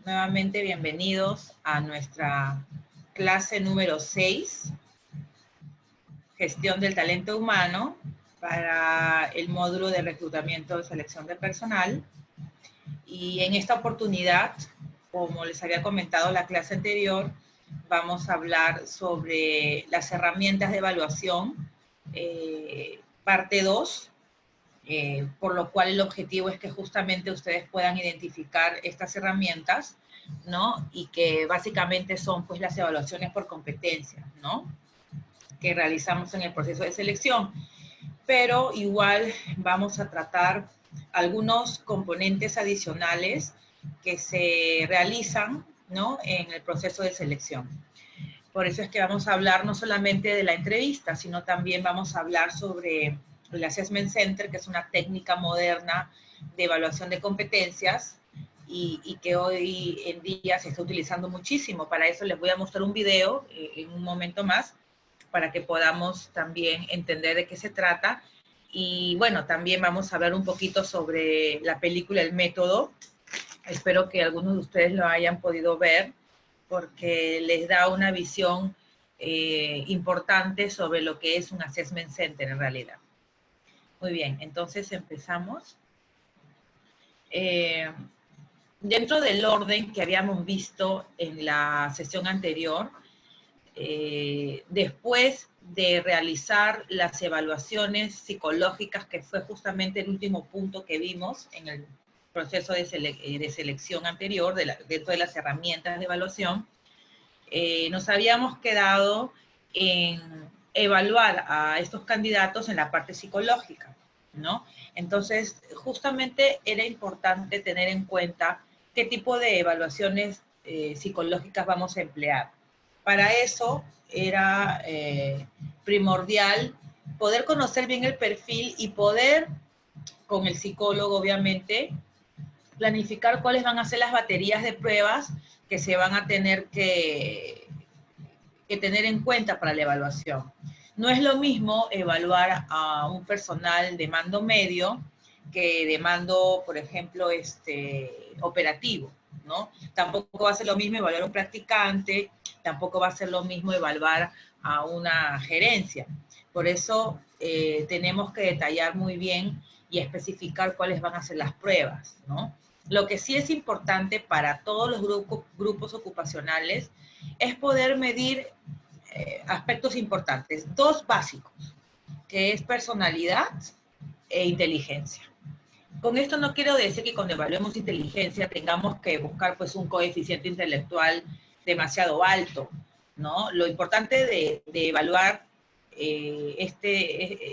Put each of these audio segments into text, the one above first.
Nuevamente bienvenidos a nuestra clase número 6, Gestión del Talento Humano, para el módulo de reclutamiento de selección de personal. Y en esta oportunidad, como les había comentado en la clase anterior, vamos a hablar sobre las herramientas de evaluación, parte 2, por lo cual el objetivo es que justamente ustedes puedan identificar estas herramientas, ¿no? Y que básicamente son pues las evaluaciones por competencias, ¿no? Que realizamos en el proceso de selección. Pero igual vamos a tratar algunos componentes adicionales que se realizan, ¿no? En el proceso de selección. Por eso es que vamos a hablar no solamente de la entrevista, sino también vamos a hablar sobre el Assessment Center, que es una técnica moderna de evaluación de competencias y que hoy en día se está utilizando muchísimo. Para eso les voy a mostrar un video en un momento más, para que podamos también entender de qué se trata. Y bueno, también vamos a hablar un poquito sobre la película El Método. Espero que algunos de ustedes lo hayan podido ver, porque les da una visión importante sobre lo que es un Assessment Center en realidad. Muy bien, entonces empezamos. Dentro del orden que habíamos visto en la sesión anterior, después de realizar las evaluaciones psicológicas, que fue justamente el último punto que vimos en el proceso de selección anterior, dentro de las herramientas de evaluación, nos habíamos quedado en evaluar a estos candidatos en la parte psicológica, ¿no? Entonces, justamente era importante tener en cuenta qué tipo de evaluaciones psicológicas vamos a emplear. Para eso era primordial poder conocer bien el perfil y poder, con el psicólogo obviamente, planificar cuáles van a ser las baterías de pruebas que se van a tener que tener en cuenta para la evaluación. No es lo mismo evaluar a un personal de mando medio que de mando, por ejemplo, operativo, ¿no? Tampoco va a ser lo mismo evaluar a un practicante, tampoco va a ser lo mismo evaluar a una gerencia. Por eso tenemos que detallar muy bien y especificar cuáles van a ser las pruebas, ¿no? Lo que sí es importante para todos los grupos ocupacionales es poder medir aspectos importantes, dos básicos, que es personalidad e inteligencia. Con esto no quiero decir que cuando evaluemos inteligencia tengamos que buscar pues un coeficiente intelectual demasiado alto, ¿no? Lo importante de evaluar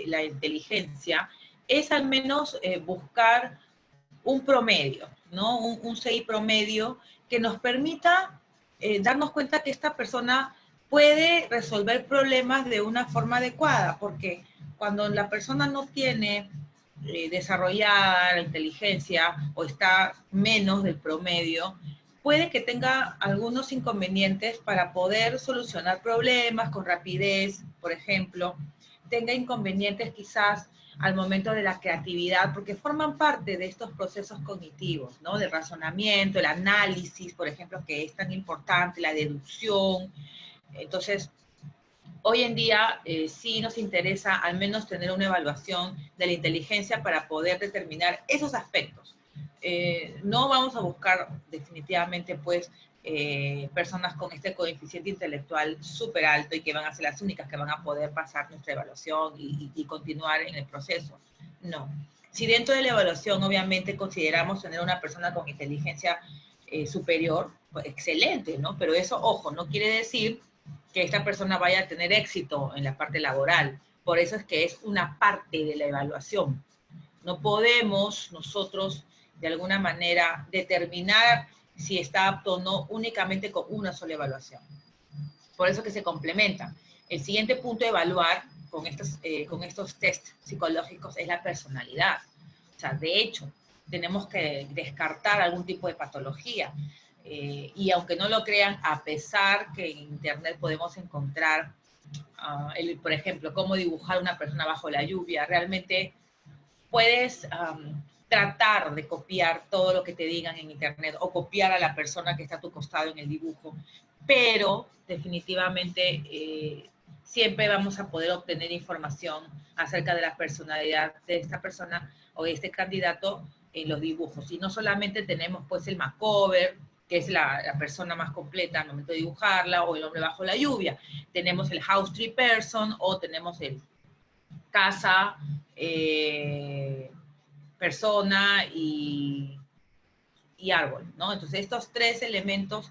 la inteligencia es al menos buscar un promedio, ¿no? Un CI promedio que nos permita darnos cuenta que esta persona puede resolver problemas de una forma adecuada, porque cuando la persona no tiene desarrollada la inteligencia o está menos del promedio, puede que tenga algunos inconvenientes para poder solucionar problemas con rapidez, por ejemplo, tenga inconvenientes quizás al momento de la creatividad, porque forman parte de estos procesos cognitivos, ¿no? De razonamiento, el análisis, por ejemplo, que es tan importante, la deducción. Entonces, hoy en día sí nos interesa al menos tener una evaluación de la inteligencia para poder determinar esos aspectos. No vamos a buscar definitivamente, pues, personas con este coeficiente intelectual súper alto y que van a ser las únicas que van a poder pasar nuestra evaluación y continuar en el proceso. No. Si dentro de la evaluación, obviamente, consideramos tener una persona con inteligencia superior, pues excelente, ¿no? Pero eso, ojo, no quiere decir que esta persona vaya a tener éxito en la parte laboral. Por eso es que es una parte de la evaluación. No podemos nosotros, de alguna manera, determinar si está apto o no únicamente con una sola evaluación. Por eso que se complementan. El siguiente punto a evaluar con estos test psicológicos es la personalidad. O sea, de hecho, tenemos que descartar algún tipo de patología. Y aunque no lo crean, a pesar que en internet podemos encontrar, por ejemplo, cómo dibujar una persona bajo la lluvia, realmente puedes tratar de copiar todo lo que te digan en internet o copiar a la persona que está a tu costado en el dibujo, pero definitivamente siempre vamos a poder obtener información acerca de la personalidad de esta persona o de este candidato en los dibujos. Y no solamente tenemos pues el makeover, que es la persona más completa al momento de dibujarla, o el hombre bajo la lluvia. Tenemos el house tree person, o tenemos el casa, persona y árbol, ¿no? Entonces estos tres elementos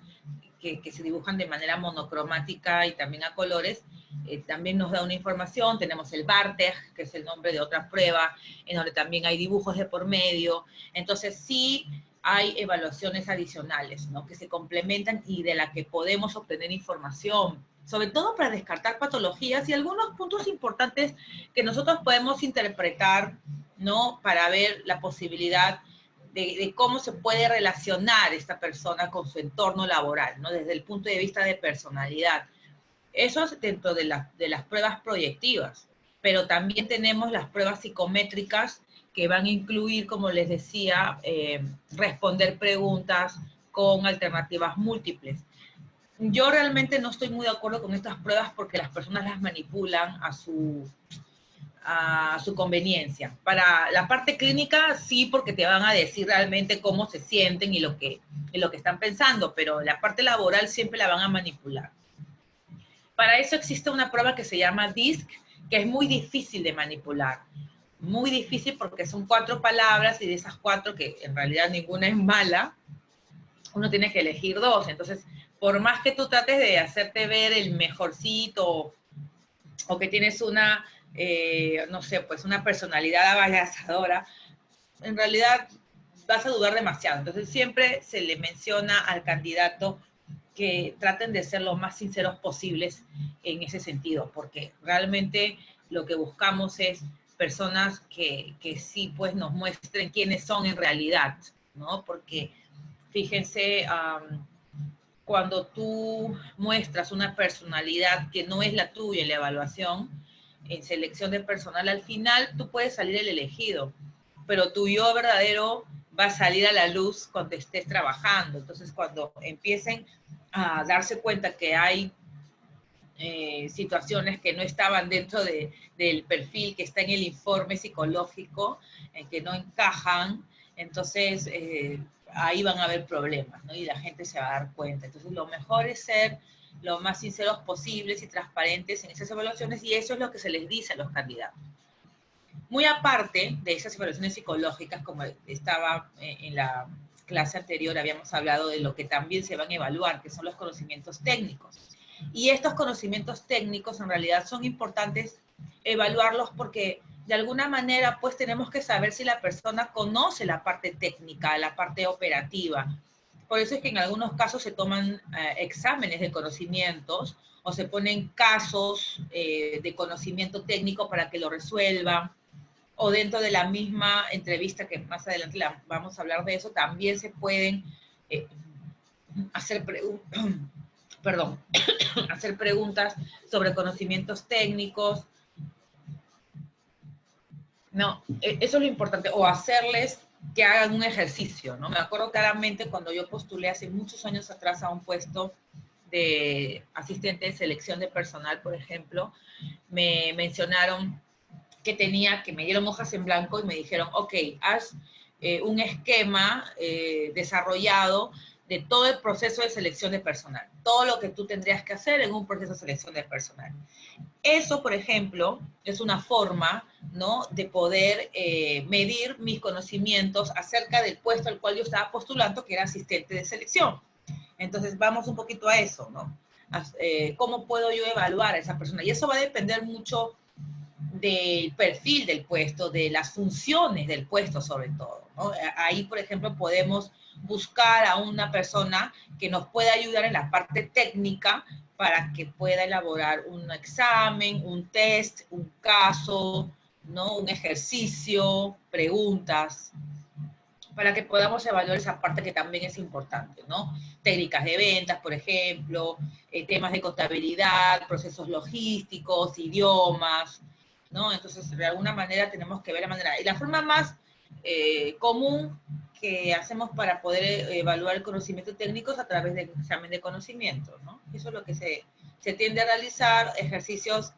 que se dibujan de manera monocromática y también a colores, también nos da una información. Tenemos el Barteg, que es el nombre de otra prueba, en donde también hay dibujos de por medio. Entonces sí hay evaluaciones adicionales, ¿no? Que se complementan y de la que podemos obtener información, sobre todo para descartar patologías y algunos puntos importantes que nosotros podemos interpretar, ¿no? Para ver la posibilidad de cómo se puede relacionar esta persona con su entorno laboral, ¿no? Desde el punto de vista de personalidad. Eso es dentro de las pruebas proyectivas, pero también tenemos las pruebas psicométricas que van a incluir, como les decía, responder preguntas con alternativas múltiples. Yo realmente no estoy muy de acuerdo con estas pruebas porque las personas las manipulan a su conveniencia. Para la parte clínica, sí, porque te van a decir realmente cómo se sienten y lo que están pensando, pero la parte laboral siempre la van a manipular. Para eso existe una prueba que se llama DISC, que es muy difícil de manipular. Muy difícil porque son 4 palabras y de esas 4, que en realidad ninguna es mala, uno tiene que elegir 2. Entonces, por más que tú trates de hacerte ver el mejorcito o que tienes una, no sé, pues una personalidad avasalladora, en realidad vas a dudar demasiado. Entonces siempre se le menciona al candidato que traten de ser lo más sinceros posibles en ese sentido, porque realmente lo que buscamos es personas que sí pues nos muestren quiénes son en realidad, ¿no? Porque fíjense, cuando tú muestras una personalidad que no es la tuya en la evaluación, en selección de personal, al final tú puedes salir el elegido, pero tu yo verdadero va a salir a la luz cuando estés trabajando. Entonces, cuando empiecen a darse cuenta que hay situaciones que no estaban dentro del perfil que está en el informe psicológico, que no encajan, entonces ahí van a haber problemas, ¿no? Y la gente se va a dar cuenta. Entonces, lo mejor es ser lo más sinceros posibles y transparentes en esas evaluaciones, y eso es lo que se les dice a los candidatos. Muy aparte de esas evaluaciones psicológicas, como estaba en la clase anterior, habíamos hablado de lo que también se van a evaluar, que son los conocimientos técnicos. Y estos conocimientos técnicos en realidad son importantes evaluarlos porque de alguna manera pues tenemos que saber si la persona conoce la parte técnica, la parte operativa. Por eso es que en algunos casos se toman exámenes de conocimientos o se ponen casos de conocimiento técnico para que lo resuelvan, o dentro de la misma entrevista, que más adelante vamos a hablar de eso, también se pueden hacer hacer preguntas sobre conocimientos técnicos. No, eso es lo importante, o hacerles que hagan un ejercicio, ¿no? Me acuerdo claramente cuando yo postulé hace muchos años atrás a un puesto de asistente de selección de personal, por ejemplo, me mencionaron que me dieron hojas en blanco y me dijeron, ok, haz un esquema desarrollado de todo el proceso de selección de personal, todo lo que tú tendrías que hacer en un proceso de selección de personal. Eso, por ejemplo, es una forma, ¿no?, de poder medir mis conocimientos acerca del puesto al cual yo estaba postulando, que era asistente de selección. Entonces, vamos un poquito a eso, ¿no? ¿Cómo puedo yo evaluar a esa persona? Y eso va a depender mucho del perfil del puesto, de las funciones del puesto sobre todo, ¿no? Ahí, por ejemplo, podemos buscar a una persona que nos pueda ayudar en la parte técnica para que pueda elaborar un examen, un test, un caso, ¿no?, un ejercicio, preguntas, para que podamos evaluar esa parte que también es importante, ¿no? Técnicas de ventas, por ejemplo, temas de contabilidad, procesos logísticos, idiomas, ¿no? Entonces, de alguna manera tenemos que ver la manera. Y la forma más común que hacemos para poder evaluar el conocimiento técnico a través del examen de conocimiento, ¿no? Eso es lo que se tiende a realizar, ejercicios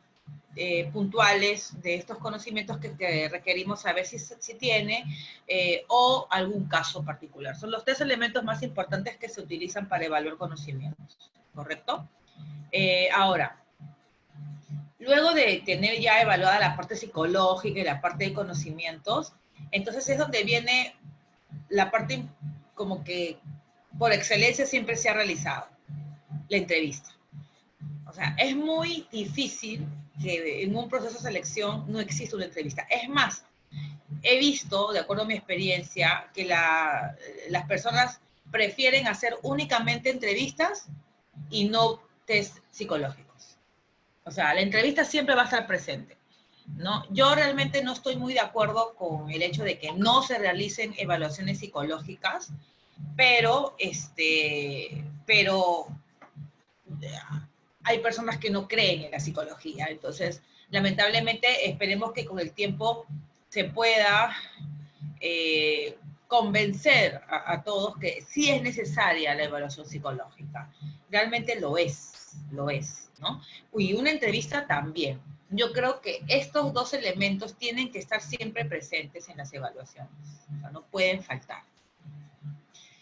puntuales de estos conocimientos que requerimos saber si tiene o algún caso particular. Son los 3 elementos más importantes que se utilizan para evaluar conocimientos, ¿correcto? Ahora, luego de tener ya evaluada la parte psicológica y la parte de conocimientos, entonces es donde viene la parte como que por excelencia siempre se ha realizado, la entrevista. O sea, es muy difícil que en un proceso de selección no exista una entrevista. Es más, he visto, de acuerdo a mi experiencia, que las personas prefieren hacer únicamente entrevistas y no test psicológicos. O sea, la entrevista siempre va a estar presente, ¿no? Yo realmente no estoy muy de acuerdo con el hecho de que no se realicen evaluaciones psicológicas, pero hay personas que no creen en la psicología. Entonces, lamentablemente, esperemos que con el tiempo se pueda convencer a todos que sí es necesaria la evaluación psicológica. Realmente lo es, ¿no? Y una entrevista también. Yo creo que estos 2 elementos tienen que estar siempre presentes en las evaluaciones. O sea, no pueden faltar.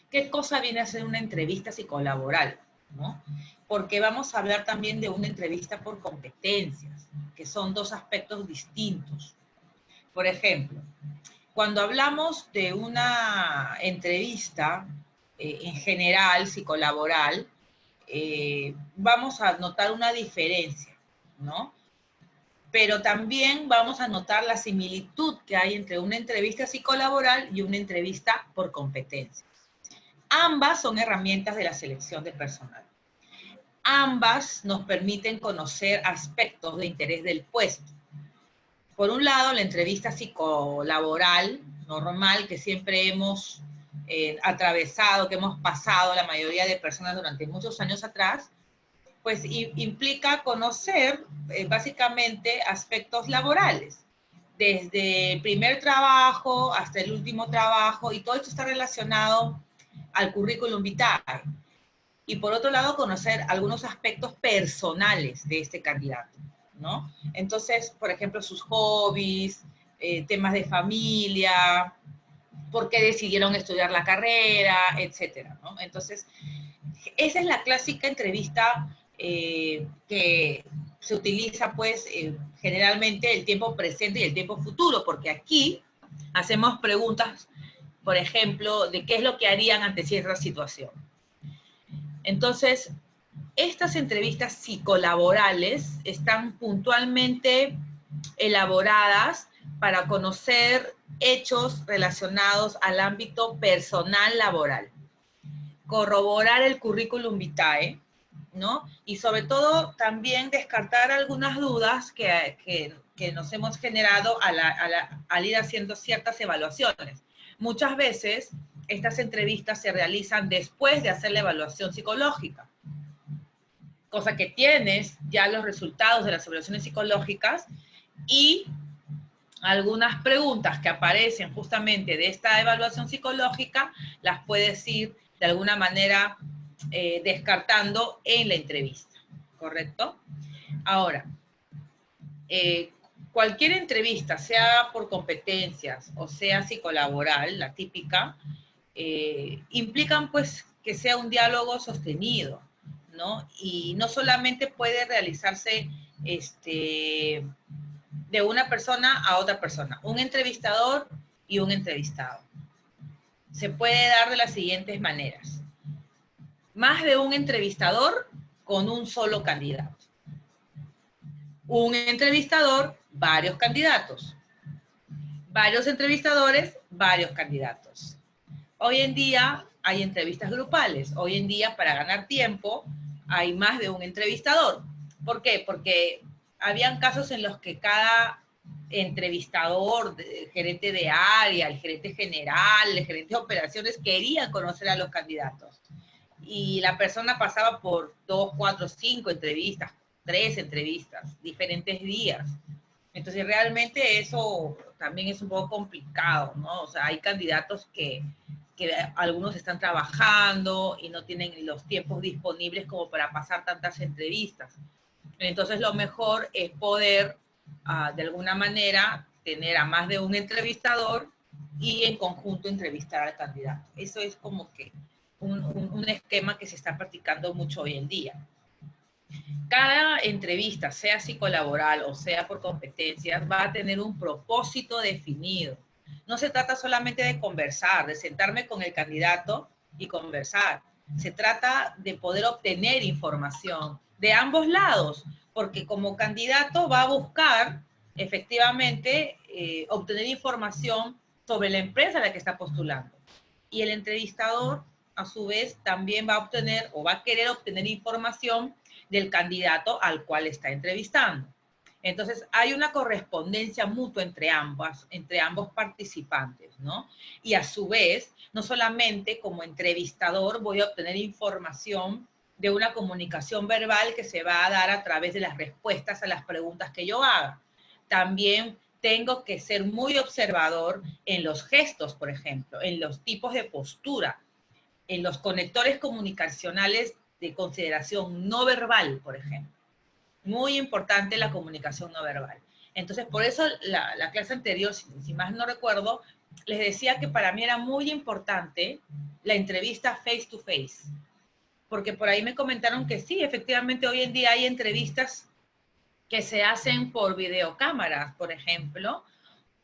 ¿Qué cosa viene a ser una entrevista psicolaboral? ¿No? Porque vamos a hablar también de una entrevista por competencias, que son 2 aspectos distintos. Por ejemplo, cuando hablamos de una entrevista en general psicolaboral, vamos a notar una diferencia, ¿no? Pero también vamos a notar la similitud que hay entre una entrevista psicolaboral y una entrevista por competencias. Ambas son herramientas de la selección de personal. Ambas nos permiten conocer aspectos de interés del puesto. Por un lado, la entrevista psicolaboral normal que siempre hemos atravesado, que hemos pasado la mayoría de personas durante muchos años atrás, pues implica conocer básicamente aspectos laborales, desde el primer trabajo hasta el último trabajo, y todo esto está relacionado al currículum vitae. Y por otro lado, conocer algunos aspectos personales de este candidato, ¿no? Entonces, por ejemplo, sus hobbies, temas de familia, por qué decidieron estudiar la carrera, etcétera, ¿no? Entonces, esa es la clásica entrevista que se utiliza, pues, generalmente el tiempo presente y el tiempo futuro, porque aquí hacemos preguntas, por ejemplo, de qué es lo que harían ante cierta situación. Entonces, estas entrevistas psicolaborales están puntualmente elaboradas para conocer hechos relacionados al ámbito personal laboral, corroborar el currículum vitae, ¿no? Y sobre todo también descartar algunas dudas que nos hemos generado al ir haciendo ciertas evaluaciones. Muchas veces estas entrevistas se realizan después de hacer la evaluación psicológica, cosa que tienes ya los resultados de las evaluaciones psicológicas y algunas preguntas que aparecen justamente de esta evaluación psicológica las puedes ir de alguna manera descartando en la entrevista, ¿correcto? Ahora, cualquier entrevista, sea por competencias o sea psicolaboral, la típica, implican pues que sea un diálogo sostenido, ¿no? Y no solamente puede realizarse de una persona a otra persona, un entrevistador y un entrevistado. Se puede dar de las siguientes maneras. Más de un entrevistador con un solo candidato. Un entrevistador, varios candidatos. Varios entrevistadores, varios candidatos. Hoy en día hay entrevistas grupales. Hoy en día, para ganar tiempo, hay más de un entrevistador. ¿Por qué? Porque habían casos en los que cada entrevistador, el gerente de área, el gerente general, el gerente de operaciones, quería conocer a los candidatos. Y la persona pasaba por 2, 4, 5 entrevistas, 3 entrevistas, diferentes días. Entonces, realmente eso también es un poco complicado, ¿no? O sea, hay candidatos que algunos están trabajando y no tienen los tiempos disponibles como para pasar tantas entrevistas. Entonces, lo mejor es poder, de alguna manera, tener a más de un entrevistador y en conjunto entrevistar al candidato. Eso es como que un esquema que se está practicando mucho hoy en día. Cada entrevista, sea psicolaboral o sea por competencias, va a tener un propósito definido. No se trata solamente de conversar, de sentarme con el candidato y conversar. Se trata de poder obtener información de ambos lados, porque como candidato va a buscar efectivamente obtener información sobre la empresa a la que está postulando. Y el entrevistador, a su vez, también va a obtener o va a querer obtener información del candidato al cual está entrevistando. Entonces, hay una correspondencia mutua entre ambos participantes, ¿no? Y a su vez, no solamente como entrevistador voy a obtener información de una comunicación verbal que se va a dar a través de las respuestas a las preguntas que yo haga. También tengo que ser muy observador en los gestos, por ejemplo, en los tipos de postura, en los conectores comunicacionales de consideración no verbal, por ejemplo. Muy importante la comunicación no verbal. Entonces, por eso la clase anterior, si más no recuerdo, les decía que para mí era muy importante la entrevista face to face. Porque por ahí me comentaron que sí, efectivamente hoy en día hay entrevistas que se hacen por videocámaras, por ejemplo,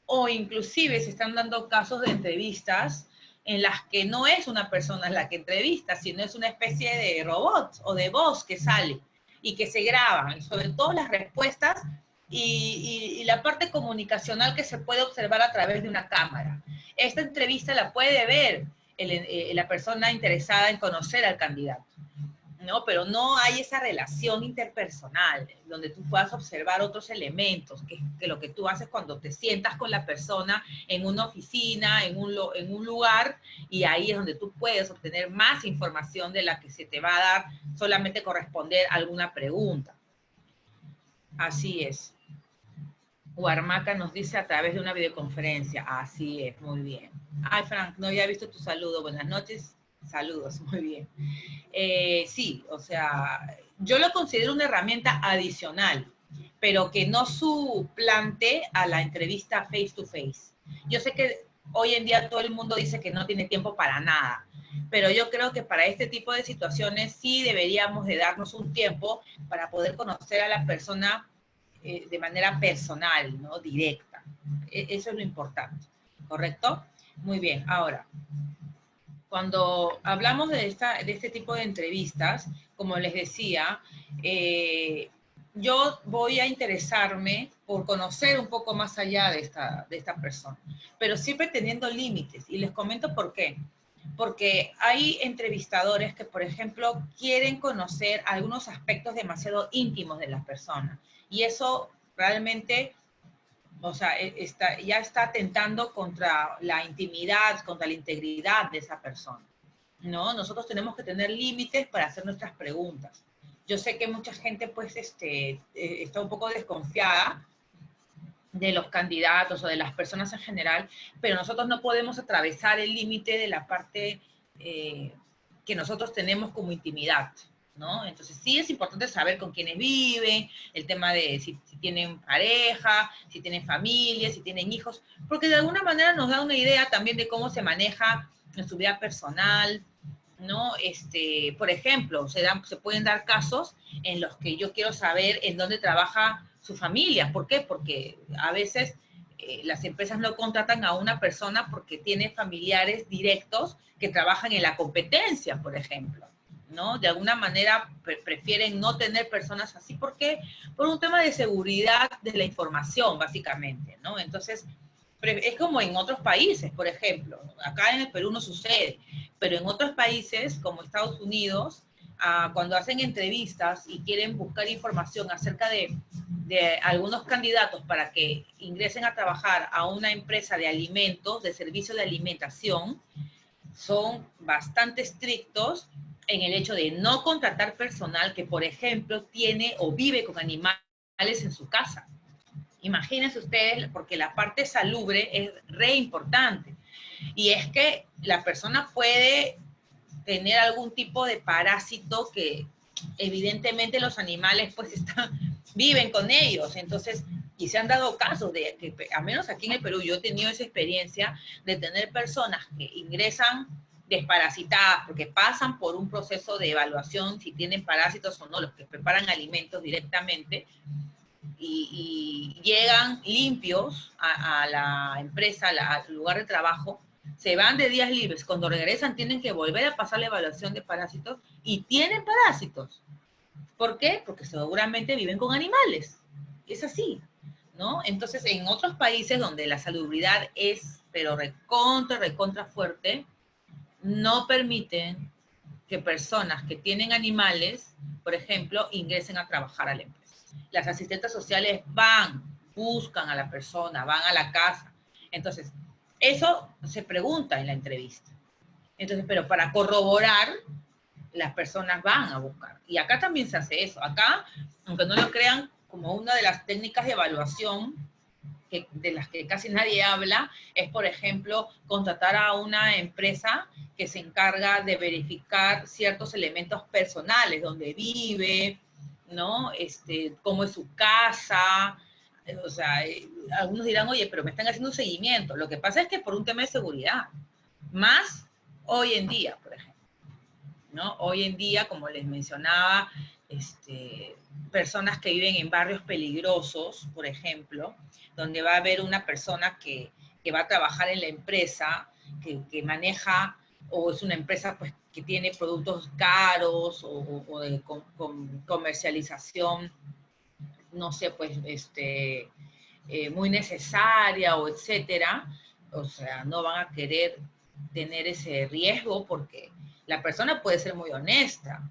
o inclusive se están dando casos de entrevistas en las que no es una persona la que entrevista, sino es una especie de robot o de voz que sale y que se graban, sobre todo las respuestas y la parte comunicacional que se puede observar a través de una cámara. Esta entrevista la puede ver la persona interesada en conocer al candidato, ¿no? Pero no hay esa relación interpersonal donde tú puedas observar otros elementos, que lo que tú haces cuando te sientas con la persona en una oficina, en un lugar, y ahí es donde tú puedes obtener más información de la que se te va a dar solamente corresponder a alguna pregunta. Así es. Huarmaca nos dice a través de una videoconferencia. Así es, muy bien. Ay, Frank, no había visto tu saludo. Buenas noches. Saludos, muy bien. Sí, o sea, yo lo considero una herramienta adicional, pero que no suplante a la entrevista face to face. Yo sé que hoy en día todo el mundo dice que no tiene tiempo para nada, pero yo creo que para este tipo de situaciones sí deberíamos de darnos un tiempo para poder conocer a la persona de manera personal, ¿no? Directa. Eso es lo importante, ¿correcto? Muy bien, ahora, cuando hablamos de este tipo de entrevistas, como les decía, yo voy a interesarme por conocer un poco más allá de esta persona, pero siempre teniendo límites. Y les comento por qué. Porque hay entrevistadores que, por ejemplo, quieren conocer algunos aspectos demasiado íntimos de las personas. Y eso realmente, o sea, ya está atentando contra la intimidad, contra la integridad de esa persona, ¿no? Nosotros tenemos que tener límites para hacer nuestras preguntas. Yo sé que mucha gente, pues, está un poco desconfiada de los candidatos o de las personas en general, pero nosotros no podemos atravesar el límite de la parte que nosotros tenemos como intimidad, ¿no? Entonces sí es importante saber con quiénes viven, el tema de si tienen pareja, si tienen familia, si tienen hijos, porque de alguna manera nos da una idea también de cómo se maneja en su vida personal, ¿no? Por ejemplo, se pueden dar casos en los que yo quiero saber en dónde trabaja su familia. ¿Por qué? Porque a veces las empresas no contratan a una persona porque tiene familiares directos que trabajan en la competencia, por ejemplo, ¿no? De alguna manera prefieren no tener personas así. ¿Por qué? Por un tema de seguridad de la información, básicamente, ¿no? Entonces, es como en otros países, por ejemplo. Acá en el Perú no sucede, pero en otros países, como Estados Unidos, cuando hacen entrevistas y quieren buscar información acerca de algunos candidatos para que ingresen a trabajar a una empresa de alimentos, de servicio de alimentación, son bastante estrictos en el hecho de no contratar personal que, por ejemplo, tiene o vive con animales en su casa. Imagínense ustedes, porque la parte salubre es re importante. Y es que la persona puede tener algún tipo de parásito que evidentemente los animales pues viven con ellos. Entonces, y se han dado casos de que, al menos aquí en el Perú, yo he tenido esa experiencia de tener personas que ingresan desparasitadas porque pasan por un proceso de evaluación si tienen parásitos o no, los que preparan alimentos directamente, y llegan limpios a la empresa, al lugar de trabajo, se van de días libres, cuando regresan tienen que volver a pasar la evaluación de parásitos y tienen parásitos. ¿Por qué? Porque seguramente viven con animales. Es así, ¿no? Entonces, en otros países donde la salubridad es, pero recontra fuerte, no permiten que personas que tienen animales, por ejemplo, ingresen a trabajar a la empresa. Las asistentes sociales van, buscan a la persona, van a la casa. Entonces, eso se pregunta en la entrevista. Entonces, pero para corroborar, las personas van a buscar. Y acá también se hace eso. Acá, aunque no lo crean, como una de las técnicas de evaluación de las que casi nadie habla, es, por ejemplo, contratar a una empresa que se encarga de verificar ciertos elementos personales, donde vive, ¿no? Cómo es su casa. O sea, algunos dirán, oye, pero me están haciendo un seguimiento. Lo que pasa es que por un tema de seguridad, más hoy en día, por ejemplo, ¿no? Hoy en día, como les mencionaba, personas que viven en barrios peligrosos, por ejemplo, donde va a haber una persona que va a trabajar en la empresa, que maneja, o es una empresa pues, que tiene productos caros o de comercialización, no sé, pues, muy necesaria o etcétera, o sea, no van a querer tener ese riesgo porque la persona puede ser muy honesta,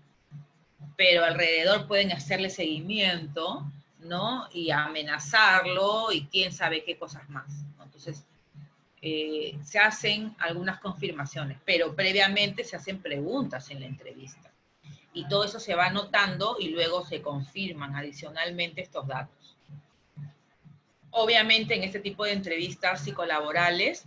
pero alrededor pueden hacerle seguimiento, ¿no? Y amenazarlo y quién sabe qué cosas más, ¿no? Entonces, se hacen algunas confirmaciones, pero previamente se hacen preguntas en la entrevista. Y todo eso se va anotando y luego se confirman adicionalmente estos datos. Obviamente, en este tipo de entrevistas psicolaborales,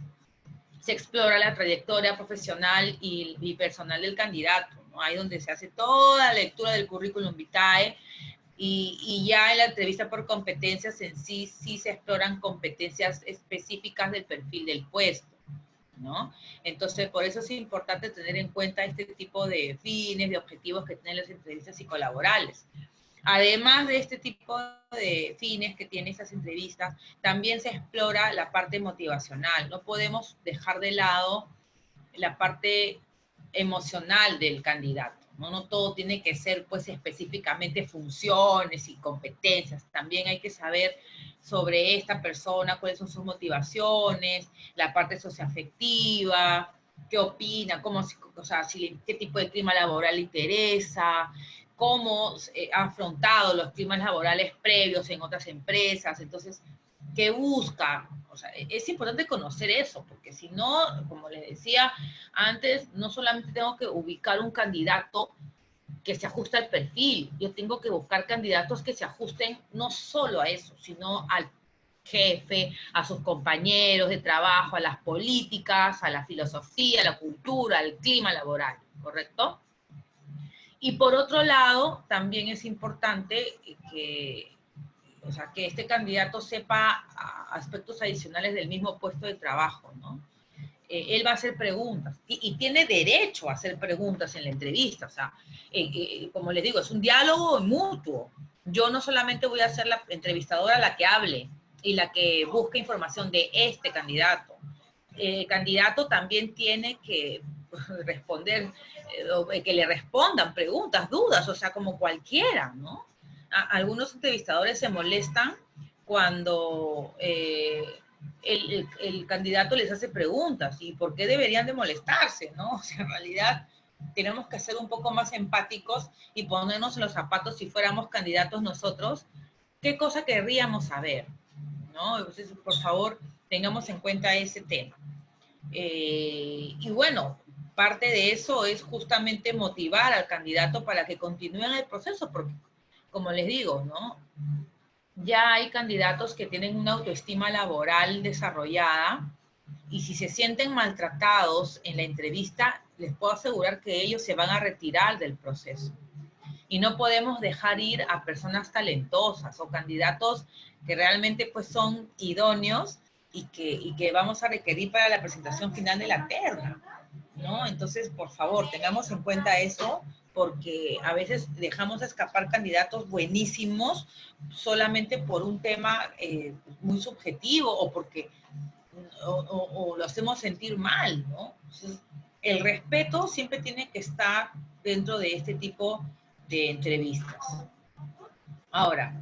se explora la trayectoria profesional y personal del candidato, ¿no? Ahí donde se hace toda la lectura del currículum vitae y ya en la entrevista por competencias en sí se exploran competencias específicas del perfil del puesto, ¿no? Entonces, por eso es importante tener en cuenta este tipo de fines, de objetivos que tienen las entrevistas psicolaborales. Además de este tipo de fines que tienen estas entrevistas, también se explora la parte motivacional. No podemos dejar de lado la parte emocional del candidato, ¿no? No todo tiene que ser, pues, específicamente funciones y competencias. También hay que saber sobre esta persona, cuáles son sus motivaciones, la parte socioafectiva, qué opina, cómo, o sea, qué tipo de clima laboral le interesa, cómo ha afrontado los climas laborales previos en otras empresas. Entonces, ¿qué busca? O sea, es importante conocer eso, porque si no, como les decía antes, no solamente tengo que ubicar un candidato que se ajuste al perfil, yo tengo que buscar candidatos que se ajusten no solo a eso, sino al jefe, a sus compañeros de trabajo, a las políticas, a la filosofía, a la cultura, al clima laboral, ¿correcto? Y por otro lado, también es importante o sea, que este candidato sepa aspectos adicionales del mismo puesto de trabajo, ¿no? Él va a hacer preguntas y tiene derecho a hacer preguntas en la entrevista. O sea, como les digo, es un diálogo mutuo. Yo no solamente voy a ser la entrevistadora la que hable y la que busque información de este candidato. El candidato también tiene que responder, que le respondan preguntas, dudas, o sea, como cualquiera, ¿no? Algunos entrevistadores se molestan cuando el candidato les hace preguntas. ¿Y por qué deberían de molestarse, no? O sea, en realidad tenemos que ser un poco más empáticos y ponernos en los zapatos si fuéramos candidatos nosotros, qué cosa querríamos saber, ¿no? Entonces, por favor, tengamos en cuenta ese tema. Y bueno, parte de eso es justamente motivar al candidato para que continúe en el proceso, porque, como les digo, ¿no? ya hay candidatos que tienen una autoestima laboral desarrollada y si se sienten maltratados en la entrevista, les puedo asegurar que ellos se van a retirar del proceso. Y no podemos dejar ir a personas talentosas o candidatos que realmente pues son idóneos y que vamos a requerir para la presentación final de la terna, ¿no? Entonces, por favor, tengamos en cuenta eso, porque a veces dejamos escapar candidatos buenísimos solamente por un tema muy subjetivo o porque o lo hacemos sentir mal, ¿no? Entonces, el respeto siempre tiene que estar dentro de este tipo de entrevistas. Ahora,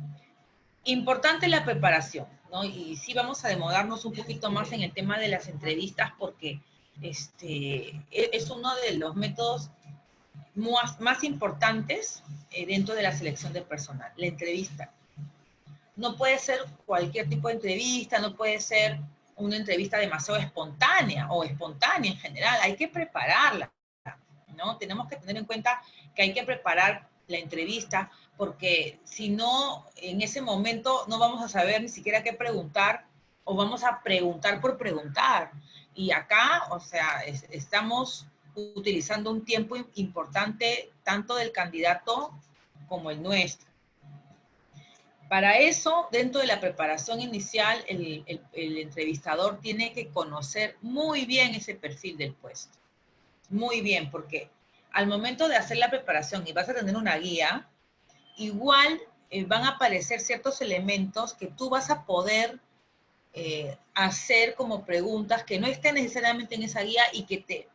importante la preparación, ¿no? Y sí vamos a demorarnos un poquito más en el tema de las entrevistas porque es uno de los métodos más importantes dentro de la selección de personal, la entrevista. No puede ser cualquier tipo de entrevista, no puede ser una entrevista demasiado espontánea o espontánea en general, hay que prepararla, ¿no? Tenemos que tener en cuenta que hay que preparar la entrevista porque si no, en ese momento no vamos a saber ni siquiera qué preguntar o vamos a preguntar por preguntar. Y acá, o sea, estamos utilizando un tiempo importante tanto del candidato como el nuestro. Para eso, dentro de la preparación inicial, el entrevistador tiene que conocer muy bien ese perfil del puesto. Muy bien, porque al momento de hacer la preparación y vas a tener una guía, igual van a aparecer ciertos elementos que tú vas a poder hacer como preguntas que no estén necesariamente en esa guía y que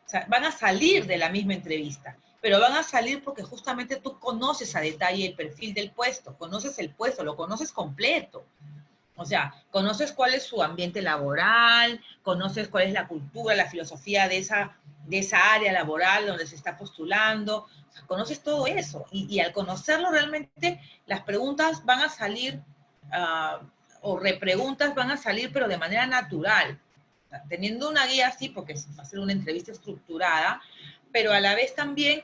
o sea, van a salir de la misma entrevista, pero van a salir porque justamente tú conoces a detalle el perfil del puesto, conoces el puesto, lo conoces completo. O sea, conoces cuál es su ambiente laboral, conoces cuál es la cultura, la filosofía de esa área laboral donde se está postulando, o sea, conoces todo eso. Y al conocerlo realmente, las preguntas van a salir, o repreguntas van a salir, pero de manera natural. O sea, teniendo una guía así, porque va a ser una entrevista estructurada, pero a la vez también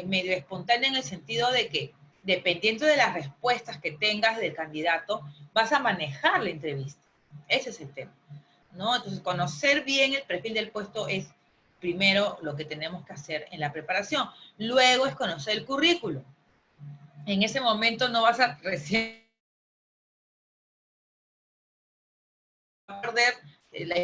medio espontánea en el sentido de que, dependiendo de las respuestas que tengas del candidato, vas a manejar la entrevista. Ese es el tema, ¿no? Entonces, conocer bien el perfil del puesto es primero lo que tenemos que hacer en la preparación. Luego es conocer el currículum. En ese momento no vas a recién perder la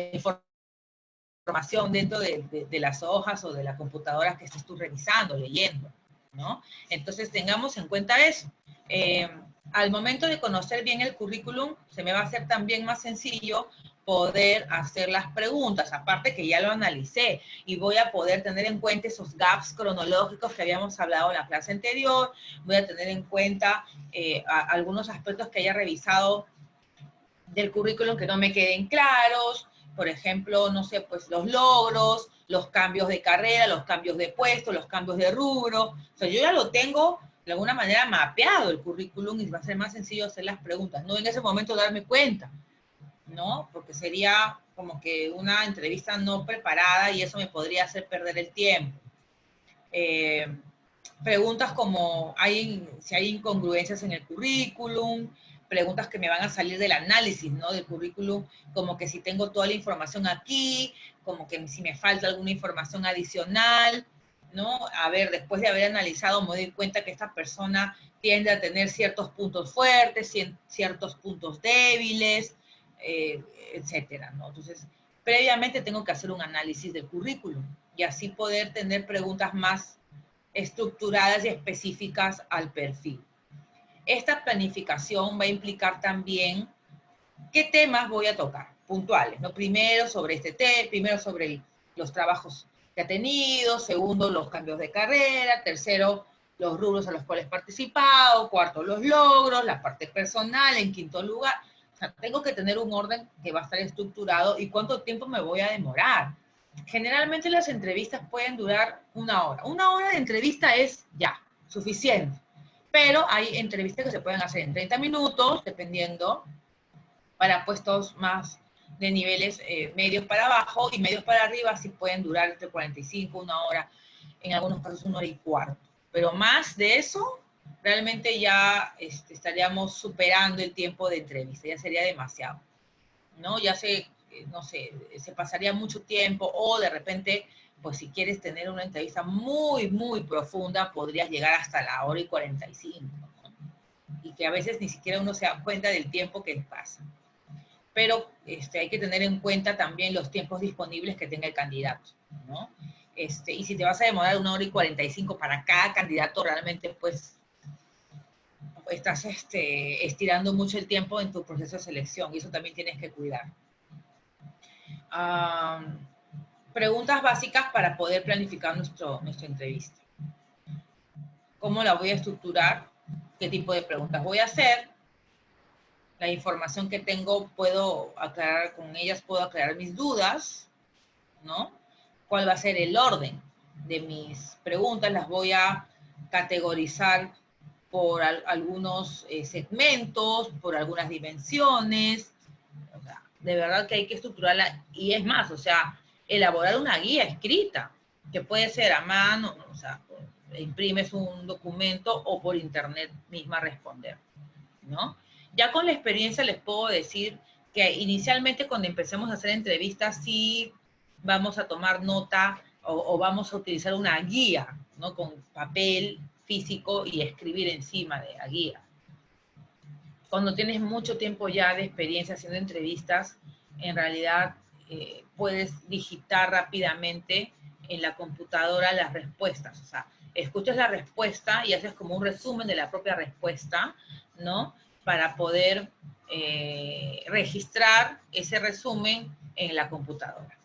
información dentro de las hojas o de la computadora que estés tú revisando, leyendo, ¿no? Entonces, tengamos en cuenta eso. Al momento de conocer bien el currículum, se me va a hacer también más sencillo poder hacer las preguntas, aparte que ya lo analicé y voy a poder tener en cuenta esos gaps cronológicos que habíamos hablado en la clase anterior, voy a tener en cuenta algunos aspectos que haya revisado del currículum que no me queden claros, por ejemplo, no sé, pues los logros, los cambios de carrera, los cambios de puesto, los cambios de rubro. O sea, yo ya lo tengo de alguna manera mapeado el currículum y va a ser más sencillo hacer las preguntas, no en ese momento darme cuenta, ¿no? Porque sería como que una entrevista no preparada y eso me podría hacer perder el tiempo. Preguntas como si hay incongruencias en el currículum, preguntas que me van a salir del análisis, ¿no? Del currículum, como que si tengo toda la información aquí, como que si me falta alguna información adicional, ¿no? A ver, después de haber analizado me doy cuenta que esta persona tiende a tener ciertos puntos fuertes, ciertos puntos débiles, etcétera, ¿no? Entonces, previamente tengo que hacer un análisis del currículum y así poder tener preguntas más estructuradas y específicas al perfil. Esta planificación va a implicar también qué temas voy a tocar, puntuales, ¿no? Primero sobre este tema, primero sobre los trabajos que ha tenido, segundo los cambios de carrera, tercero los rubros a los cuales he participado, cuarto los logros, la parte personal, en quinto lugar. O sea, tengo que tener un orden que va a estar estructurado y cuánto tiempo me voy a demorar. Generalmente las entrevistas pueden durar 1 hora. 1 hora de entrevista es ya, suficiente. Pero hay entrevistas que se pueden hacer en 30 minutos, dependiendo, para puestos más de niveles medios para abajo y medios para arriba, sí pueden durar entre 45, 1 hora, en algunos casos 1 hora y cuarto. Pero más de eso, realmente ya estaríamos superando el tiempo de entrevista, ya sería demasiado, ¿no? Ya no sé, se pasaría mucho tiempo o de repente, pues si quieres tener una entrevista muy, muy profunda, podrías llegar hasta la hora y 45, ¿no? Y que a veces ni siquiera uno se da cuenta del tiempo que pasa. Pero hay que tener en cuenta también los tiempos disponibles que tenga el candidato, ¿no? Y si te vas a demorar 1 hora y 45 para cada candidato, realmente pues estás estirando mucho el tiempo en tu proceso de selección y eso también tienes que cuidar. Preguntas básicas para poder planificar nuestra entrevista. ¿Cómo la voy a estructurar? ¿Qué tipo de preguntas voy a hacer? La información que tengo, puedo aclarar con ellas, puedo aclarar mis dudas, ¿no? ¿Cuál va a ser el orden de mis preguntas? Las voy a categorizar por algunos segmentos, por algunas dimensiones. O sea, de verdad que hay que estructurarla. Y es más, o sea, elaborar una guía escrita, que puede ser a mano, o sea, imprimes un documento o por internet misma responder, ¿no? Ya con la experiencia les puedo decir que inicialmente cuando empecemos a hacer entrevistas sí vamos a tomar nota o vamos a utilizar una guía, ¿no? Con papel físico y escribir encima de la guía. Cuando tienes mucho tiempo ya de experiencia haciendo entrevistas, en realidad puedes digitar rápidamente en la computadora las respuestas. O sea, escuchas la respuesta y haces como un resumen de la propia respuesta, ¿no? Para poder registrar ese resumen en la computadora,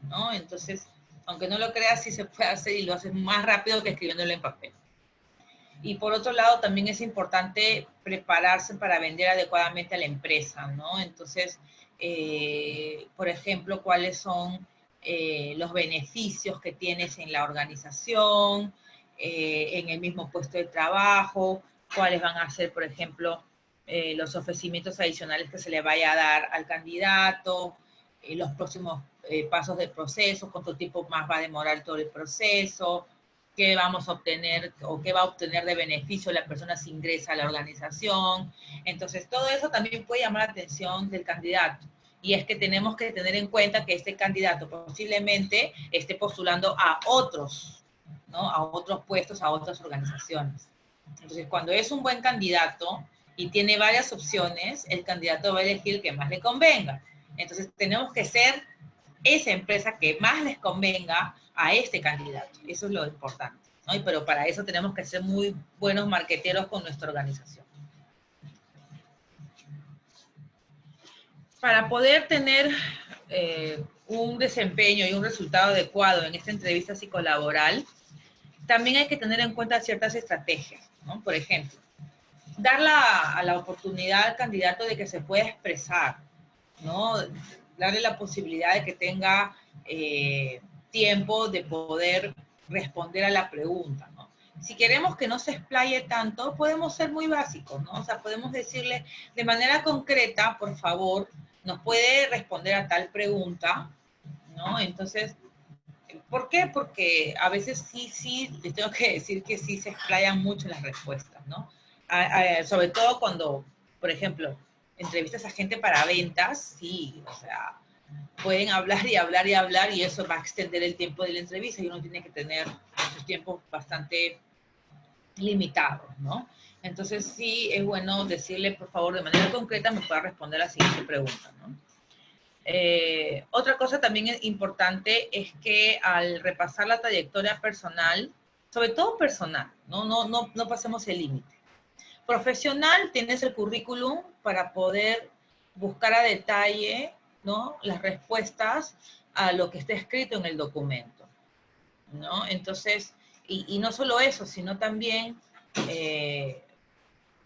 ¿no? Entonces, aunque no lo creas, sí se puede hacer y lo haces más rápido que escribiéndolo en papel. Y por otro lado, también es importante prepararse para vender adecuadamente a la empresa, ¿no? Entonces, por ejemplo, cuáles son los beneficios que tienes en la organización, en el mismo puesto de trabajo, cuáles van a ser, por ejemplo, los ofrecimientos adicionales que se le vaya a dar al candidato, los próximos pasos del proceso, cuánto tiempo más va a demorar todo el proceso, qué vamos a obtener o qué va a obtener de beneficio la persona si ingresa a la organización. Entonces, todo eso también puede llamar la atención del candidato. Y es que tenemos que tener en cuenta que este candidato posiblemente esté postulando a otros, ¿no? A otros puestos, a otras organizaciones. Entonces, cuando es un buen candidato y tiene varias opciones, el candidato va a elegir el que más le convenga. Entonces, tenemos que ser esa empresa que más les convenga a este candidato. Eso es lo importante, ¿no? Pero para eso tenemos que ser muy buenos marqueteros con nuestra organización. Para poder tener un desempeño y un resultado adecuado en esta entrevista psicolaboral, también hay que tener en cuenta ciertas estrategias, ¿no? Por ejemplo, dar a la oportunidad al candidato de que se pueda expresar, ¿no? Darle la posibilidad de que tenga tiempo de poder responder a la pregunta, ¿no? Si queremos que no se explaye tanto, podemos ser muy básicos, ¿no? O sea, podemos decirle de manera concreta, por favor, nos puede responder a tal pregunta, ¿no? Entonces, ¿por qué? Porque a veces sí, les tengo que decir que sí se explayan mucho las respuestas, ¿no? Sobre todo cuando, por ejemplo, entrevistas a gente para ventas, sí, o sea, pueden hablar y hablar y hablar y eso va a extender el tiempo de la entrevista y uno tiene que tener sus tiempos bastante limitados, ¿no? Entonces sí es bueno decirle, por favor, de manera concreta me pueda responder la siguiente pregunta, ¿no? Otra cosa también importante es que al repasar la trayectoria personal, sobre todo personal, no pasemos el límite. Profesional, tienes el currículum para poder buscar a detalle, ¿no? Las respuestas a lo que está escrito en el documento, ¿no? Entonces, y no solo eso, sino también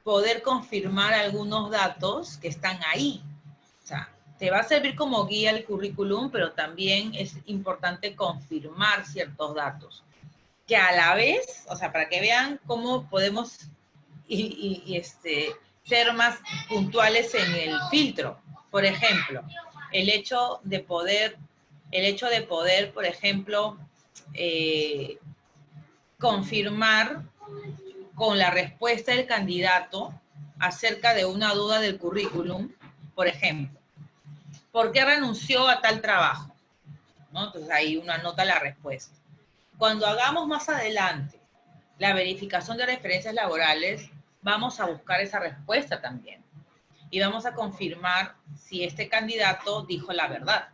poder confirmar algunos datos que están ahí. O sea, te va a servir como guía el currículum, pero también es importante confirmar ciertos datos. Que a la vez, o sea, para que vean cómo podemos ser más puntuales en el filtro. Por ejemplo, el hecho de poder, por ejemplo, confirmar con la respuesta del candidato acerca de una duda del currículum, por ejemplo, ¿por qué renunció a tal trabajo? ¿No? Entonces ahí uno anota la respuesta. Cuando hagamos más adelante la verificación de referencias laborales, vamos a buscar esa respuesta también. Y vamos a confirmar si este candidato dijo la verdad.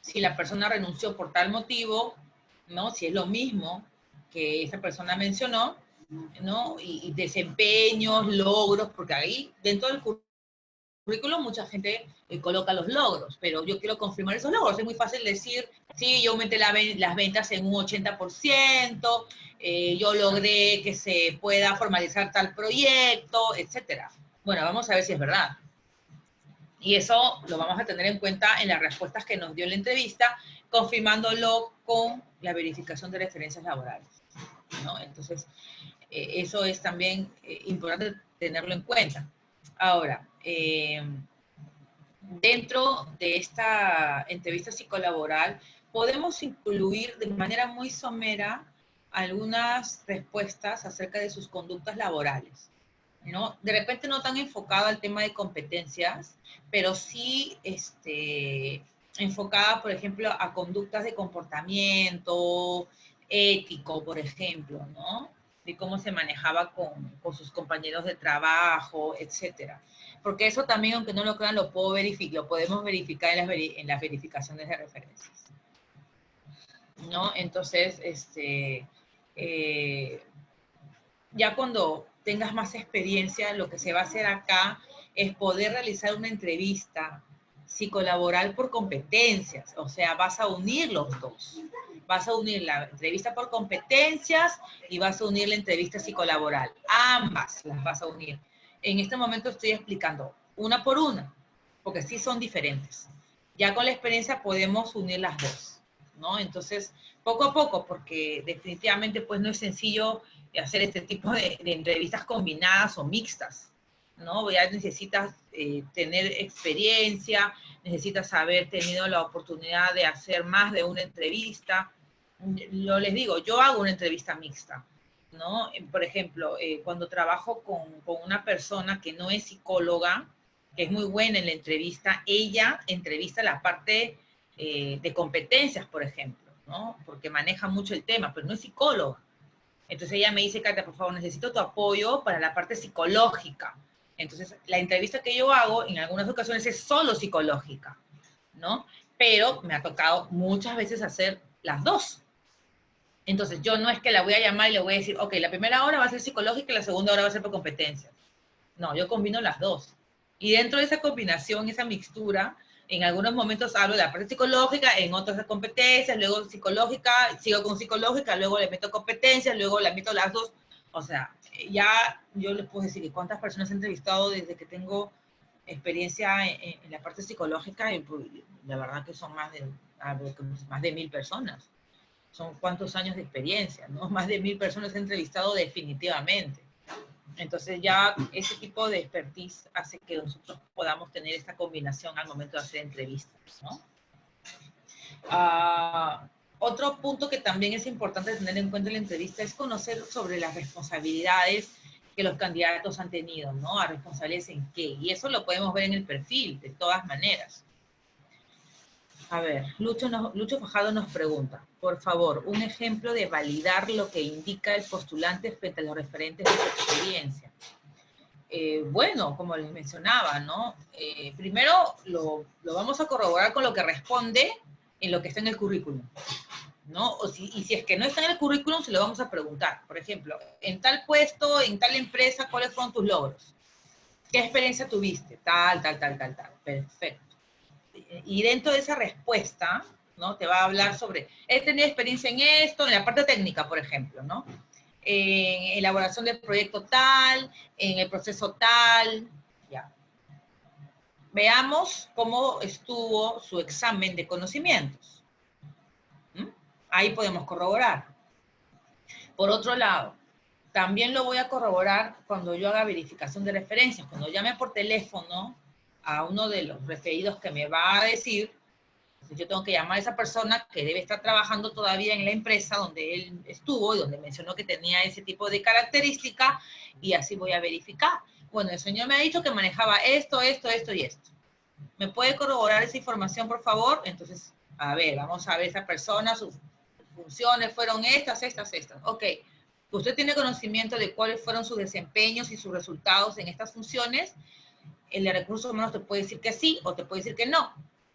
Si la persona renunció por tal motivo, ¿no? Si es lo mismo que esa persona mencionó, ¿no? Y desempeños, logros, porque ahí dentro del currículum mucha gente coloca los logros, pero yo quiero confirmar esos logros. Es muy fácil decir, sí, yo aumenté las ventas en un 80%, yo logré que se pueda formalizar tal proyecto, etcétera. Bueno, vamos a ver si es verdad. Y eso lo vamos a tener en cuenta en las respuestas que nos dio en la entrevista, confirmándolo con la verificación de referencias laborales, ¿no? Entonces, eso es también importante tenerlo en cuenta. Ahora, dentro de esta entrevista psicolaboral, podemos incluir de manera muy somera algunas respuestas acerca de sus conductas laborales, ¿no? De repente no tan enfocado al tema de competencias, pero sí enfocada, por ejemplo, a conductas de comportamiento ético, por ejemplo, ¿no? De cómo se manejaba con sus compañeros de trabajo, etcétera. Porque eso también, aunque no lo crean, lo podemos verificar en las verificaciones de referencias, ¿no? Entonces, ya cuando tengas más experiencia, lo que se va a hacer acá es poder realizar una entrevista psicolaboral por competencias. O sea, vas a unir los dos. Vas a unir la entrevista por competencias y vas a unir la entrevista psicolaboral. Ambas las vas a unir. En este momento estoy explicando una por una, porque sí son diferentes. Ya con la experiencia podemos unir las dos, ¿no? Entonces, poco a poco, porque definitivamente pues no es sencillo hacer este tipo de entrevistas combinadas o mixtas, ¿no? Ya necesitas tener experiencia, necesitas haber tenido la oportunidad de hacer más de una entrevista. Yo les digo, yo hago una entrevista mixta, ¿no? Por ejemplo, cuando trabajo con una persona que no es psicóloga, que es muy buena en la entrevista, ella entrevista la parte de competencias, por ejemplo, ¿no? Porque maneja mucho el tema, pero no es psicóloga. Entonces ella me dice, Katia, por favor, necesito tu apoyo para la parte psicológica. Entonces, la entrevista que yo hago en algunas ocasiones es solo psicológica, ¿no? Pero me ha tocado muchas veces hacer las dos. Entonces, yo no es que la voy a llamar y le voy a decir, ok, la primera hora va a ser psicológica y la segunda hora va a ser por competencias. No, yo combino las dos. Y dentro de esa combinación, esa mixtura, en algunos momentos hablo de la parte psicológica, en otras de competencias, luego psicológica, sigo con psicológica, luego le meto competencias, luego le meto las dos. O sea, ya yo les puedo decir que cuántas personas he entrevistado desde que tengo experiencia en la parte psicológica, y pues, la verdad que son más de 1000 personas. Son cuántos años de experiencia, ¿no? Más de 1000 personas he entrevistado definitivamente. Entonces ya ese tipo de expertise hace que nosotros podamos tener esta combinación al momento de hacer entrevistas, ¿no? Otro punto que también es importante tener en cuenta en la entrevista es conocer sobre las responsabilidades que los candidatos han tenido, ¿no? A responsabilidades en qué. Y eso lo podemos ver en el perfil, de todas maneras. A ver, Lucho Fajado nos pregunta, por favor, un ejemplo de validar lo que indica el postulante frente a los referentes de su experiencia. Bueno, como les mencionaba, ¿no? Primero lo vamos a corroborar con lo que responde en lo que está en el currículum, ¿no? Y si es que no está en el currículum, se lo vamos a preguntar. Por ejemplo, en tal puesto, en tal empresa, ¿cuáles fueron tus logros? ¿Qué experiencia tuviste? Tal. Perfecto. Y dentro de esa respuesta, ¿no? Te va a hablar sobre, he tenido experiencia en esto, en la parte técnica, por ejemplo, ¿no? En elaboración del proyecto tal, en el proceso tal, ya. Veamos cómo estuvo su examen de conocimientos. Ahí podemos corroborar. Por otro lado, también lo voy a corroborar cuando yo haga verificación de referencias. Cuando llame por teléfono a uno de los referidos que me va a decir, Yo tengo que llamar a esa persona que debe estar trabajando todavía en la empresa donde él estuvo y donde mencionó que tenía ese tipo de característica, y así voy a verificar. Bueno, el señor me ha dicho que manejaba esto, esto, esto y esto. ¿Me puede corroborar esa información, por favor? Entonces, a ver, vamos a ver esa persona, sus funciones fueron estas, estas, estas. Ok. ¿Usted tiene conocimiento de cuáles fueron sus desempeños y sus resultados en estas funciones? El de recursos humanos te puede decir que sí o te puede decir que no.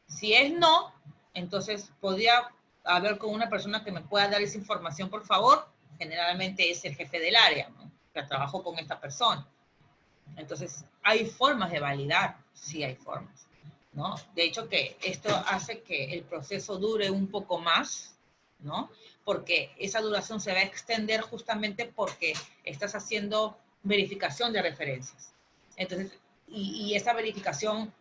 Si es no, entonces podría hablar con una persona que me pueda dar esa información, por favor. Generalmente es el jefe del área, ¿no?, que trabajó con esta persona. Entonces, hay formas de validar, sí hay formas, ¿no? De hecho, que esto hace que el proceso dure un poco más, ¿no? Porque esa duración se va a extender justamente porque estás haciendo verificación de referencias. Entonces, y esa verificación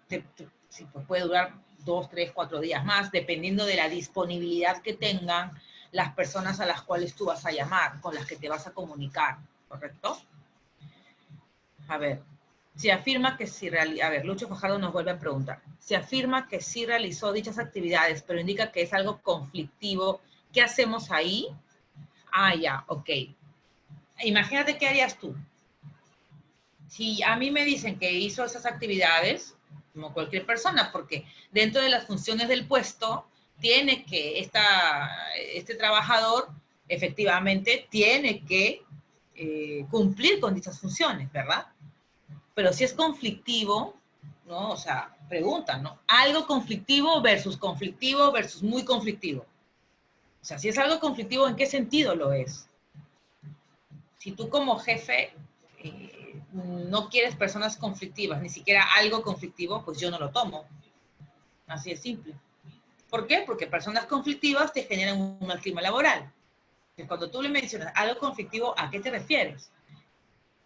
sí, pues puede durar 2, 3, 4 días más, dependiendo de la disponibilidad que tengan las personas a las cuales tú vas a llamar, con las que te vas a comunicar, ¿correcto? A ver, se afirma que sí realizó, a ver, Lucho Fajardo nos vuelve a preguntar, se afirma que sí realizó dichas actividades, pero indica que es algo conflictivo. ¿Qué hacemos ahí? Ah, ya, ok. Imagínate qué harías tú. Si a mí me dicen que hizo esas actividades, como cualquier persona, porque dentro de las funciones del puesto, tiene que, este trabajador efectivamente tiene que cumplir con dichas funciones, ¿verdad? Pero si es conflictivo, ¿no? O sea, preguntan, ¿no? Algo conflictivo versus muy conflictivo. O sea, si es algo conflictivo, ¿en qué sentido lo es? Si tú como jefe no quieres personas conflictivas, ni siquiera algo conflictivo, pues yo no lo tomo. Así de simple. ¿Por qué? Porque personas conflictivas te generan un mal clima laboral. Entonces, cuando tú le mencionas algo conflictivo, ¿a qué te refieres?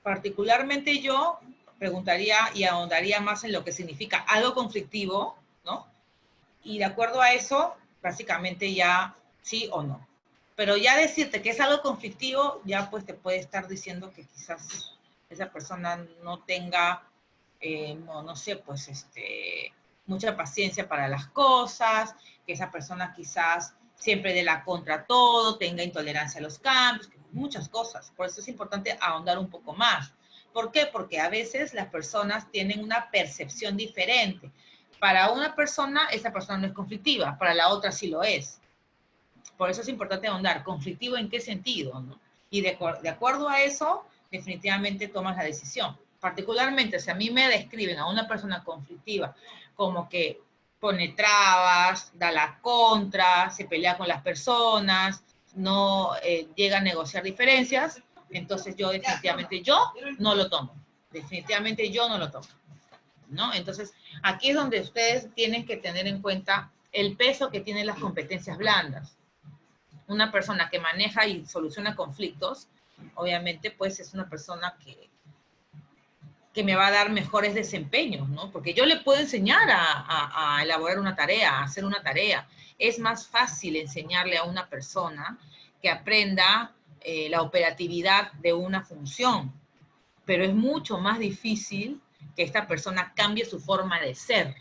Particularmente yo preguntaría y ahondaría más en lo que significa algo conflictivo, ¿no? Y de acuerdo a eso, básicamente ya sí o no. Pero ya decirte que es algo conflictivo, ya pues te puede estar diciendo que quizás esa persona no tenga, no sé, pues mucha paciencia para las cosas, que esa persona quizás siempre dé la contra a todo, tenga intolerancia a los cambios, muchas cosas. Por eso es importante ahondar un poco más. ¿Por qué? Porque a veces las personas tienen una percepción diferente. Para una persona, esa persona no es conflictiva, para la otra sí lo es. Por eso es importante ahondar. ¿Conflictivo en qué sentido? ¿No? Y de acuerdo a eso, definitivamente tomas la decisión. Particularmente, si a mí me describen a una persona conflictiva como que pone trabas, da la contra, se pelea con las personas, no llega a negociar diferencias, entonces yo definitivamente yo no lo tomo. Definitivamente yo no lo tomo, ¿no? Entonces, aquí es donde ustedes tienen que tener en cuenta el peso que tienen las competencias blandas. Una persona que maneja y soluciona conflictos, obviamente, pues es una persona que me va a dar mejores desempeños, ¿no? Porque yo le puedo enseñar a elaborar una tarea, a hacer una tarea. Es más fácil enseñarle a una persona que aprenda la operatividad de una función, pero es mucho más difícil que esta persona cambie su forma de ser.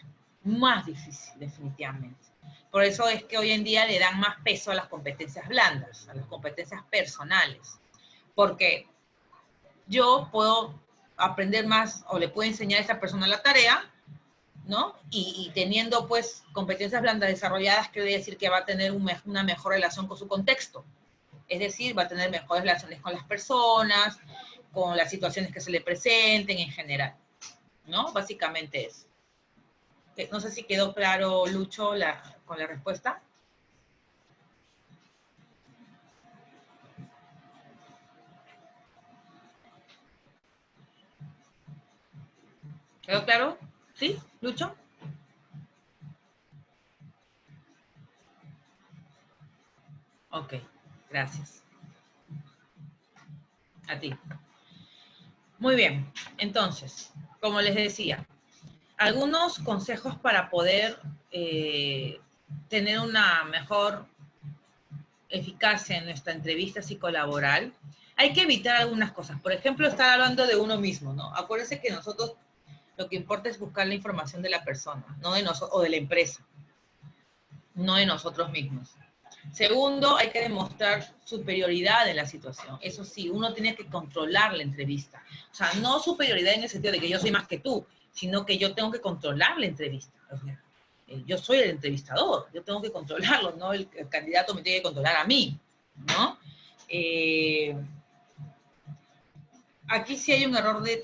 Más difícil, definitivamente. Por eso es que hoy en día le dan más peso a las competencias blandas, a las competencias personales. Porque yo puedo aprender más o le puedo enseñar a esta persona la tarea, ¿no? Y teniendo pues competencias blandas desarrolladas, quiere decir que va a tener una mejor relación con su contexto. Es decir, va a tener mejores relaciones con las personas, con las situaciones que se le presenten en general, ¿no? Básicamente eso. No sé si quedó claro, Lucho, con la respuesta. ¿Quedó claro? ¿Sí, Lucho? Ok, gracias. A ti. Muy bien, entonces, como les decía, algunos consejos para poder tener una mejor eficacia en nuestra entrevista psicolaboral. Hay que evitar algunas cosas. Por ejemplo, estar hablando de uno mismo, ¿no? Acuérdense que nosotros lo que importa es buscar la información de la persona, no de nosotros o de la empresa. no de nosotros mismos. Segundo, hay que demostrar superioridad en la situación. Eso sí, uno tiene que controlar la entrevista. O sea, no superioridad en el sentido de que yo soy más que tú, sino que yo tengo que controlar la entrevista. O sea, yo soy el entrevistador, yo tengo que controlarlo, ¿no? El candidato me tiene que controlar a mí, ¿no? Aquí sí hay un error de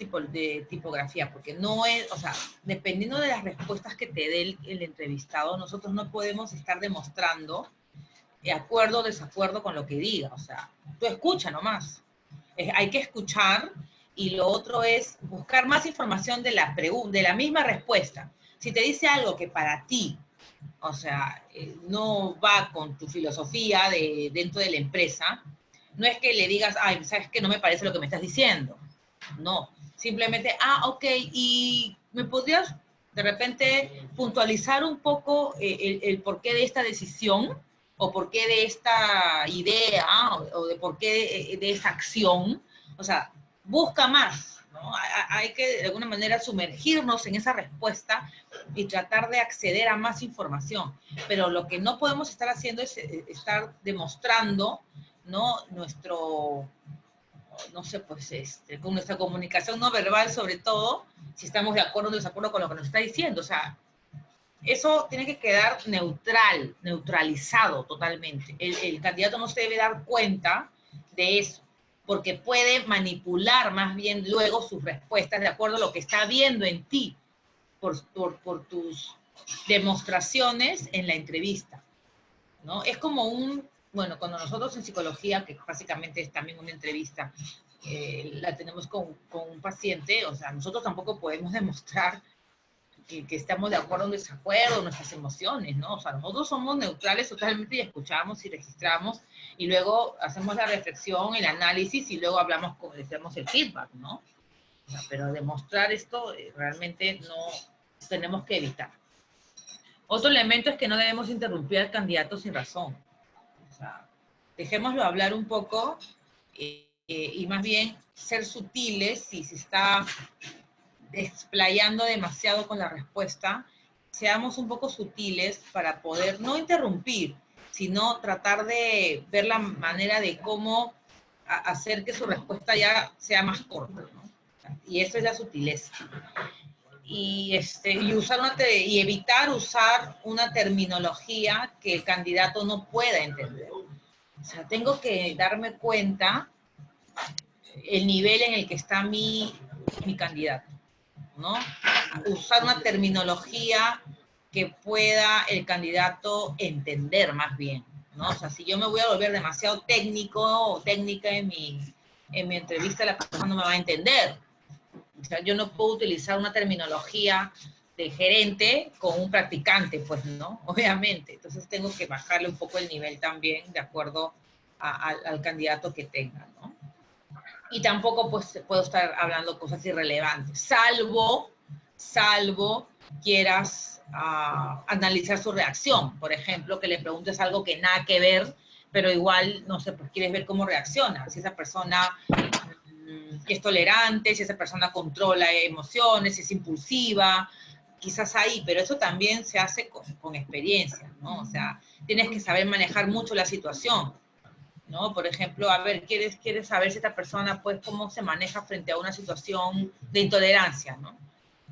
tipografía, porque no es, o sea, dependiendo de las respuestas que te dé el entrevistado, nosotros no podemos estar demostrando de acuerdo o desacuerdo con lo que diga. O sea, tú escucha nomás. Hay que escuchar, y lo otro es buscar más información de la misma respuesta. Si te dice algo que para ti, o sea, no va con tu filosofía dentro de la empresa, no es que le digas, ay, sabes que no me parece lo que me estás diciendo. No, simplemente, ok, y me podrías de repente puntualizar un poco el porqué de esta decisión, o por qué de esta idea, o de por qué de esta acción. O sea, busca más, ¿no? Hay que de alguna manera sumergirnos en esa respuesta y tratar de acceder a más información. Pero lo que no podemos estar haciendo es estar demostrando, ¿no? No sé, pues con nuestra comunicación no verbal, sobre todo, si estamos de acuerdo o desacuerdo con lo que nos está diciendo. O sea, eso tiene que quedar neutralizado totalmente. El candidato no se debe dar cuenta de eso, porque puede manipular más bien luego sus respuestas de acuerdo a lo que está viendo en ti, por tus demostraciones en la entrevista, ¿no? Es como bueno, cuando nosotros en psicología, que básicamente es también una entrevista, la tenemos con un paciente, o sea, nosotros tampoco podemos demostrar que estamos de acuerdo o en desacuerdo, nuestras emociones, ¿no? O sea, nosotros somos neutrales totalmente y escuchamos y registramos, y luego hacemos la reflexión, el análisis, y luego hacemos el feedback, ¿no? O sea, pero demostrar esto realmente no tenemos que evitar. Otro elemento es que no debemos interrumpir al candidato sin razón. O sea, dejémoslo hablar un poco, y más bien ser sutiles. Si se está desplayando demasiado con la respuesta, seamos un poco sutiles para poder no interrumpir, sino tratar de ver la manera de cómo hacer que su respuesta ya sea más corta, ¿no? Y eso es la sutileza. Y evitar usar una terminología que el candidato no pueda entender. O sea, tengo que darme cuenta el nivel en el que está mi candidato, ¿no? Usar una terminología que pueda el candidato entender más bien, ¿no? O sea, si yo me voy a volver demasiado técnico o técnica en mi entrevista, la persona no me va a entender. O sea, yo no puedo utilizar una terminología de gerente con un practicante, pues, ¿no? Obviamente. Entonces tengo que bajarle un poco el nivel también de acuerdo al candidato que tenga, ¿no? Y tampoco, pues, puedo estar hablando cosas irrelevantes, salvo quieras analizar su reacción. Por ejemplo, que le preguntes algo que nada que ver, pero igual, no sé, pues quieres ver cómo reacciona. Si esa persona es tolerante, si esa persona controla emociones, si es impulsiva, quizás ahí, pero eso también se hace con experiencia, ¿no? O sea, tienes que saber manejar mucho la situación, ¿no? Por ejemplo, a ver, quieres saber si esta persona, pues, cómo se maneja frente a una situación de intolerancia, ¿no?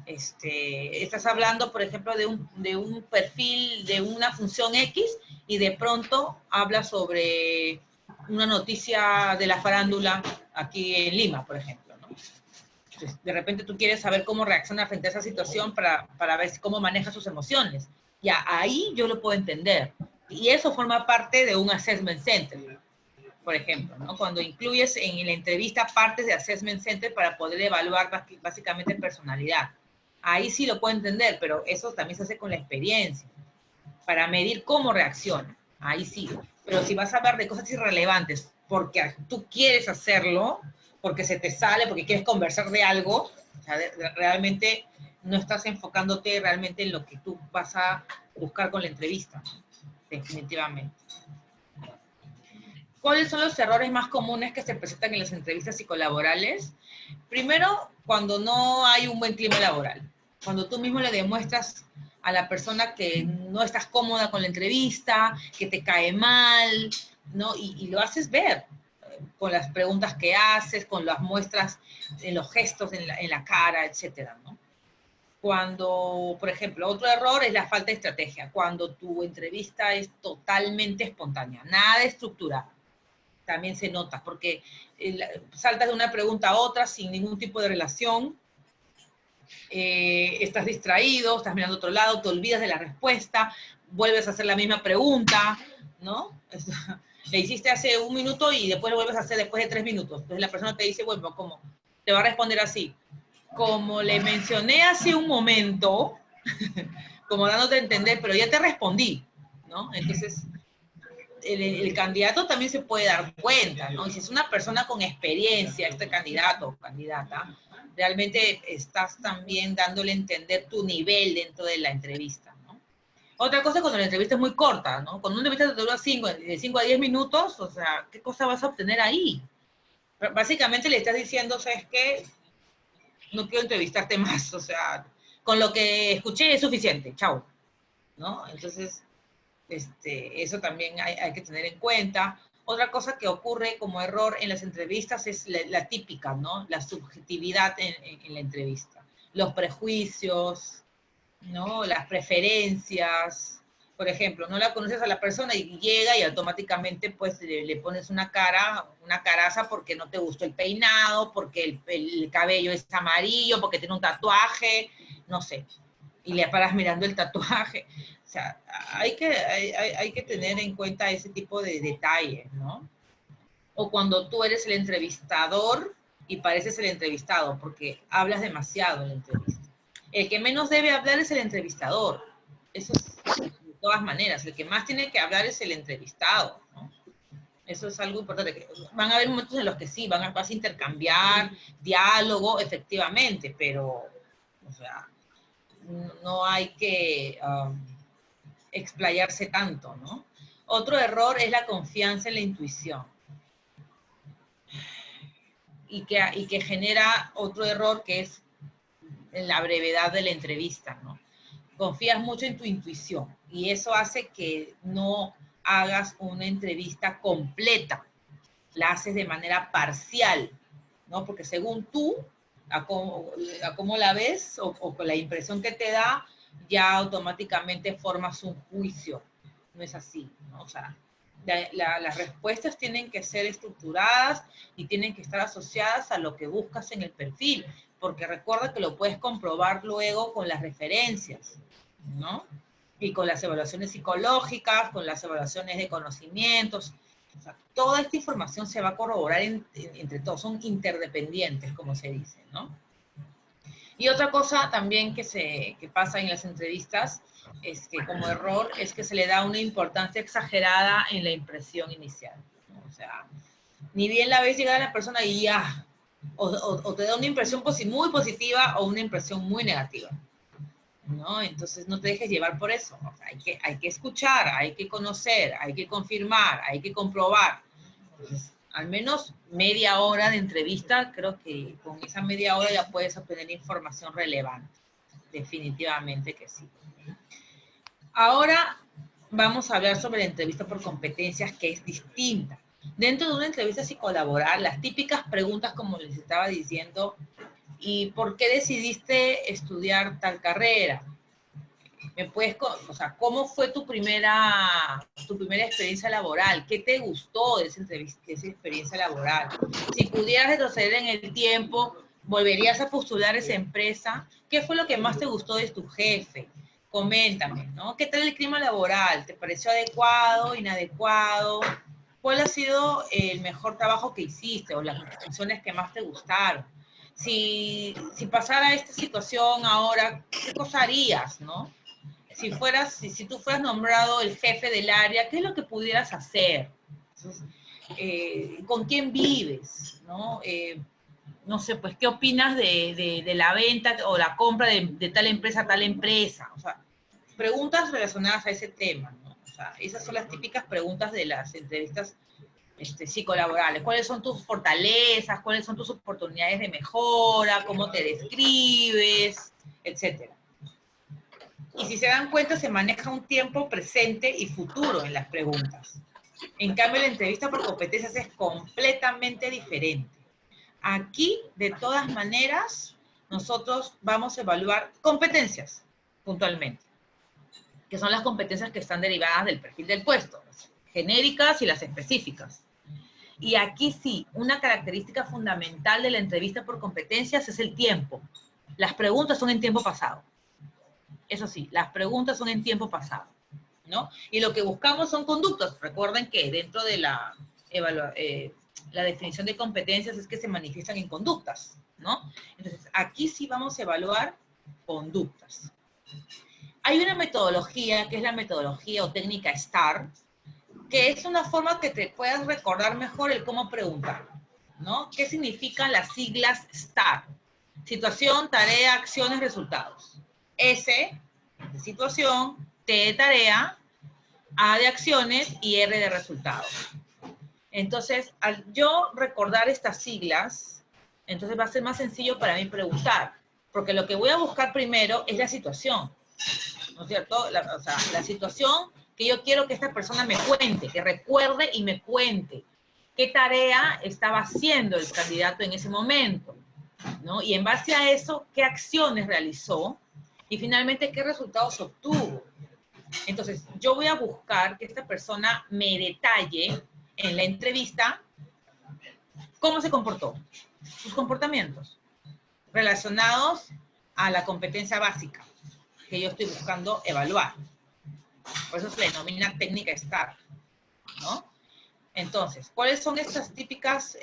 Estás hablando, por ejemplo, de un perfil, de una función X, y de pronto habla sobre una noticia de la farándula aquí en Lima, por ejemplo, ¿no? Entonces, de repente tú quieres saber cómo reacciona frente a esa situación para ver cómo maneja sus emociones. Ya, ahí yo lo puedo entender. Y eso forma parte de un assessment center, por ejemplo, ¿no? Cuando incluyes en la entrevista partes de assessment center para poder evaluar básicamente personalidad. Ahí sí lo puedo entender, pero eso también se hace con la experiencia, para medir cómo reacciona. Ahí sí. Pero si vas a hablar de cosas irrelevantes porque tú quieres hacerlo, porque se te sale, porque quieres conversar de algo, o sea, realmente no estás enfocándote realmente en lo que tú vas a buscar con la entrevista, definitivamente. ¿Cuáles son los errores más comunes que se presentan en las entrevistas psicolaborales? Primero, cuando no hay un buen clima laboral. Cuando tú mismo le demuestras a la persona que no estás cómoda con la entrevista, que te cae mal, ¿no? Y lo haces ver con las preguntas que haces, con las muestras, en los gestos en la cara, etcétera, ¿no? Cuando, por ejemplo, otro error es la falta de estrategia, cuando tu entrevista es totalmente espontánea, nada estructurada. También se nota, porque saltas de una pregunta a otra sin ningún tipo de relación, estás distraído, estás mirando a otro lado, te olvidas de la respuesta, vuelves a hacer la misma pregunta, ¿no? Le hiciste hace 1 minuto y después lo vuelves a hacer después de 3 minutos. Entonces la persona te dice, bueno, ¿cómo? Te va a responder así. Como le mencioné hace un momento, como dándote a entender, pero ya te respondí, ¿no? Entonces, el candidato también se puede dar cuenta, ¿no? Y si es una persona con experiencia, este candidato o candidata, realmente estás también dándole a entender tu nivel dentro de la entrevista, ¿no? Otra cosa es cuando la entrevista es muy corta, ¿no? Cuando una entrevista te dura de 5 a 10 minutos, o sea, ¿qué cosa vas a obtener ahí? Básicamente le estás diciendo, ¿sabes qué? No quiero entrevistarte más, o sea, con lo que escuché es suficiente, chao, ¿no? Entonces, eso también hay que tener en cuenta. Otra cosa que ocurre como error en las entrevistas es la típica, ¿no? La subjetividad en la entrevista. Los prejuicios, ¿no? Las preferencias. Por ejemplo, no la conoces a la persona y llega y automáticamente pues le pones una caraza porque no te gustó el peinado, porque el cabello es amarillo, porque tiene un tatuaje, no sé. Y le paras mirando el tatuaje. O sea, hay que tener en cuenta ese tipo de detalles, ¿no? O cuando tú eres el entrevistador y pareces el entrevistado, porque hablas demasiado en la entrevista. El que menos debe hablar es el entrevistador. Eso es de todas maneras. El que más tiene que hablar es el entrevistado, ¿no? Eso es algo importante. Van a haber momentos en los que sí, vas a intercambiar diálogo, efectivamente, pero, o sea, no hay que explayarse tanto, ¿no? Otro error es la confianza en la intuición. Y que genera otro error que es en la brevedad de la entrevista, ¿no? Confías mucho en tu intuición y eso hace que no hagas una entrevista completa, la haces de manera parcial, ¿no? Porque según tú, a cómo la ves o con la impresión que te da, ya automáticamente formas un juicio. No es así, ¿no? O sea, las respuestas tienen que ser estructuradas y tienen que estar asociadas a lo que buscas en el perfil, porque recuerda que lo puedes comprobar luego con las referencias, ¿no? Y con las evaluaciones psicológicas, con las evaluaciones de conocimientos. O sea, toda esta información se va a corroborar entre todos, son interdependientes, como se dice, ¿no? Y otra cosa también que pasa en las entrevistas, es que como error, es que se le da una importancia exagerada en la impresión inicial, ¿no? O sea, ni bien la ves llegar a la persona y ya, o te da una impresión muy positiva o una impresión muy negativa, ¿no? Entonces no te dejes llevar por eso. O sea, hay que escuchar, hay que conocer, hay que confirmar, hay que comprobar. Entonces, al menos media hora de entrevista, creo que con esa media hora ya puedes obtener información relevante. Definitivamente que sí. Ahora vamos a hablar sobre la entrevista por competencias, que es distinta. Dentro de una entrevista psicolaboral, las típicas preguntas, como les estaba diciendo, ¿y por qué decidiste estudiar tal carrera? O sea, ¿cómo fue tu primera experiencia laboral? ¿Qué te gustó de esa entrevista, de esa experiencia laboral? Si pudieras retroceder en el tiempo, ¿volverías a postular esa empresa? ¿Qué fue lo que más te gustó de tu jefe? Coméntame, ¿no? ¿Qué tal el clima laboral? ¿Te pareció adecuado, inadecuado? ¿Cuál ha sido el mejor trabajo que hiciste o las funciones que más te gustaron? Si pasara esta situación ahora, ¿qué cosa harías, no? Si tú fueras nombrado el jefe del área, ¿qué es lo que pudieras hacer? Entonces, ¿con quién vives? ¿No? No sé, pues, ¿qué opinas de la venta o la compra de tal empresa a tal empresa? O sea, preguntas relacionadas a ese tema, ¿no? O sea, esas son las típicas preguntas de las entrevistas psicolaborales. ¿Cuáles son tus fortalezas? ¿Cuáles son tus oportunidades de mejora? ¿Cómo te describes? Etcétera. Y si se dan cuenta, se maneja un tiempo presente y futuro en las preguntas. En cambio, la entrevista por competencias es completamente diferente. Aquí, de todas maneras, nosotros vamos a evaluar competencias, puntualmente, que son las competencias que están derivadas del perfil del puesto, las genéricas y las específicas. Y aquí sí, una característica fundamental de la entrevista por competencias es el tiempo. Las preguntas son en tiempo pasado. Eso sí, las preguntas son en tiempo pasado, ¿no? Y lo que buscamos son conductas. Recuerden que dentro de la definición de competencias es que se manifiestan en conductas, ¿no? Entonces, aquí sí vamos a evaluar conductas. Hay una metodología que es la metodología o técnica STAR, que es una forma que te puedas recordar mejor el cómo preguntar, ¿no? ¿Qué significan las siglas STAR? Situación, tarea, acciones, resultados. S de situación, T de tarea, A de acciones y R de resultados. Entonces, al yo recordar estas siglas, entonces va a ser más sencillo para mí preguntar, porque lo que voy a buscar primero es la situación, ¿no es cierto? La situación que yo quiero que esta persona me cuente, que recuerde y me cuente qué tarea estaba haciendo el candidato en ese momento, ¿no? Y en base a eso, qué acciones realizó y finalmente qué resultados obtuvo. Entonces, yo voy a buscar que esta persona me detalle en la entrevista cómo se comportó, sus comportamientos relacionados a la competencia básica que yo estoy buscando evaluar. Por eso se le denomina técnica STAR, ¿no? Entonces, ¿cuáles son estas típicas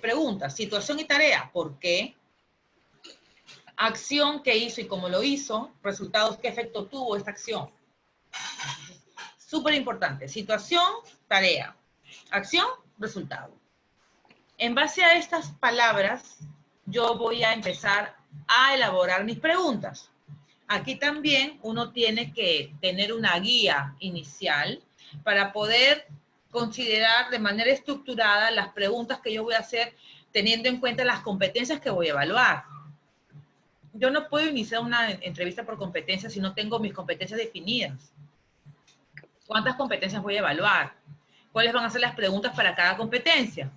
preguntas? Situación y tarea, ¿por qué? Acción, ¿qué hizo y cómo lo hizo? Resultados, ¿qué efecto tuvo esta acción? Súper importante. Situación, tarea. Acción, resultado. En base a estas palabras, yo voy a empezar a elaborar mis preguntas. Aquí también uno tiene que tener una guía inicial para poder considerar de manera estructurada las preguntas que yo voy a hacer teniendo en cuenta las competencias que voy a evaluar. Yo no puedo iniciar una entrevista por competencias si no tengo mis competencias definidas. ¿Cuántas competencias voy a evaluar? ¿Cuáles van a ser las preguntas para cada competencia?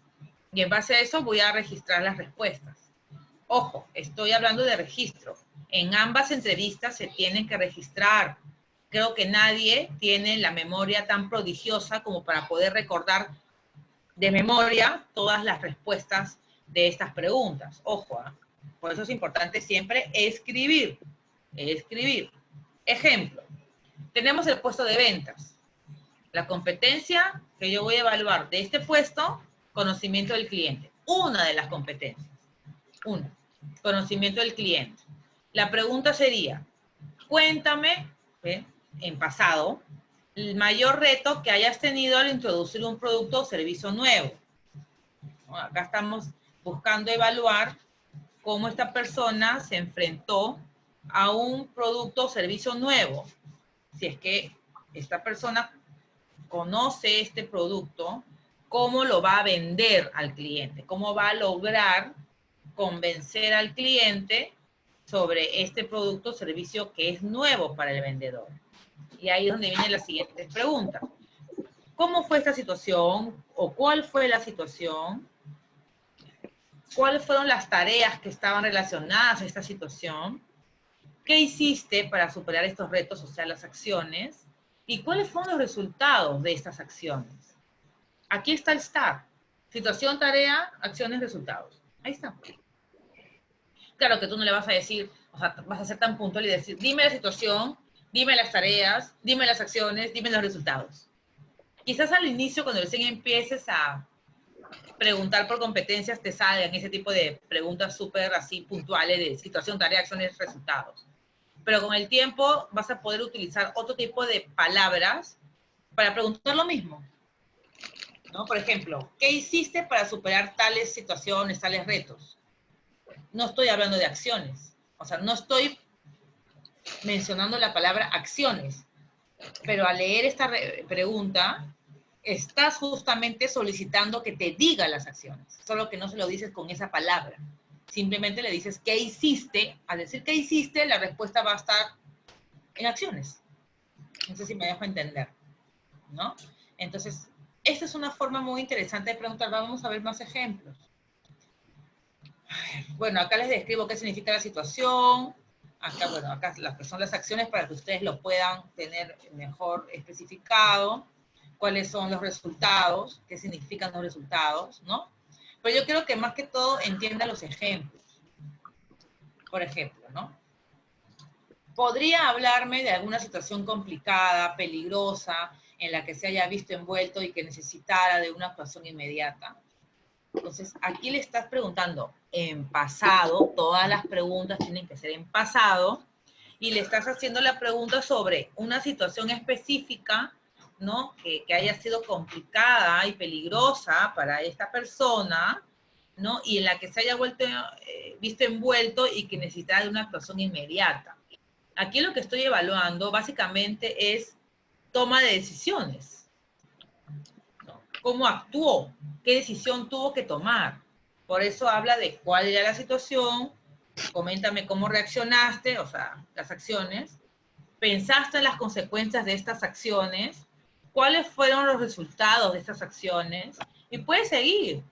Y en base a eso voy a registrar las respuestas. Ojo, estoy hablando de registro. En ambas entrevistas se tienen que registrar. Creo que nadie tiene la memoria tan prodigiosa como para poder recordar de memoria todas las respuestas de estas preguntas. Ojo, ¿eh? Por eso es importante siempre escribir. Escribir. Ejemplo, tenemos el puesto de ventas. La competencia que yo voy a evaluar de este puesto, conocimiento del cliente. Una de las competencias. Una, conocimiento del cliente. La pregunta sería, cuéntame, en pasado, el mayor reto que hayas tenido al introducir un producto o servicio nuevo. Acá estamos buscando evaluar cómo esta persona se enfrentó a un producto o servicio nuevo. Si es que esta persona conoce este producto, cómo lo va a vender al cliente, cómo va a lograr convencer al cliente sobre este producto o servicio que es nuevo para el vendedor. Y ahí es donde vienen las siguientes preguntas. ¿Cómo fue esta situación? ¿O cuál fue la situación? ¿Cuáles fueron las tareas que estaban relacionadas a esta situación? ¿Qué hiciste para superar estos retos, o sea, las acciones? ¿Y cuáles fueron los resultados de estas acciones? Aquí está el STAR. Situación, tarea, acciones, resultados. Ahí está. Claro que tú no le vas a decir, o sea, vas a ser tan puntual y decir, dime la situación, dime las tareas, dime las acciones, dime los resultados. Quizás al inicio, cuando recién empieces a preguntar por competencias, te salgan ese tipo de preguntas súper así puntuales de situación, tarea, acciones, resultados. Pero con el tiempo vas a poder utilizar otro tipo de palabras para preguntar lo mismo, ¿no? Por ejemplo, ¿qué hiciste para superar tales situaciones, tales retos? No estoy hablando de acciones. O sea, no estoy mencionando la palabra acciones. Pero al leer esta pregunta, estás justamente solicitando que te diga las acciones. Solo que no se lo dices con esa palabra. Simplemente le dices, ¿qué hiciste? Al decir ¿qué hiciste? La respuesta va a estar en acciones. No sé si me dejo entender, ¿no? Entonces, esta es una forma muy interesante de preguntar. Vamos a ver más ejemplos. Bueno, acá les describo qué significa la situación. Acá, bueno, acá las que son las acciones para que ustedes lo puedan tener mejor especificado. Cuáles son los resultados, qué significan los resultados, ¿no? Pero yo quiero que más que todo entiendan los ejemplos. Por ejemplo, ¿no? ¿Podría hablarme de alguna situación complicada, peligrosa, en la que se haya visto envuelto y que necesitara de una actuación inmediata? Entonces, aquí le estás preguntando en pasado, todas las preguntas tienen que ser en pasado, y le estás haciendo la pregunta sobre una situación específica, ¿no? Que haya sido complicada y peligrosa para esta persona, ¿no? Y en la que se haya visto envuelto y que necesitara de una actuación inmediata. Aquí lo que estoy evaluando básicamente es toma de decisiones. ¿Cómo actuó? ¿Qué decisión tuvo que tomar? Por eso habla de cuál era la situación, coméntame cómo reaccionaste, o sea, las acciones, pensaste en las consecuencias de estas acciones, cuáles fueron los resultados de estas acciones, y puedes seguir.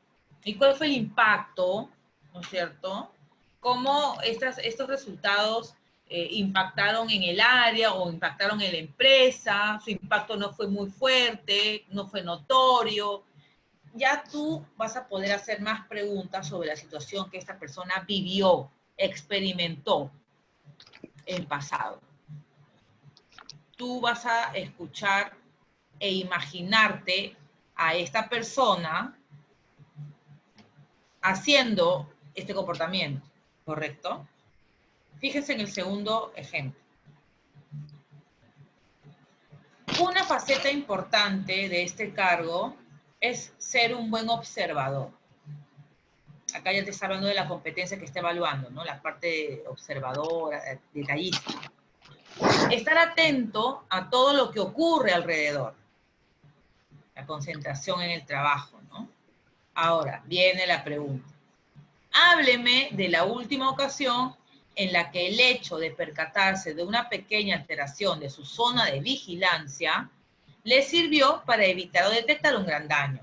¿Y cuál fue el impacto, no es cierto? ¿Cómo estos resultados impactaron en el área o impactaron en la empresa? Su impacto no fue muy fuerte, no fue notorio. Ya tú vas a poder hacer más preguntas sobre la situación que esta persona vivió, experimentó en pasado. Tú vas a escuchar e imaginarte a esta persona haciendo este comportamiento, ¿correcto? Fíjense en el segundo ejemplo. Una faceta importante de este cargo es ser un buen observador. Acá ya te está hablando de la competencia que está evaluando, ¿no? La parte observadora, detallista. Estar atento a todo lo que ocurre alrededor. La concentración en el trabajo, ¿no? Ahora, viene la pregunta. Hábleme de la última ocasión en la que el hecho de percatarse de una pequeña alteración de su zona de vigilancia le sirvió para evitar o detectar un gran daño.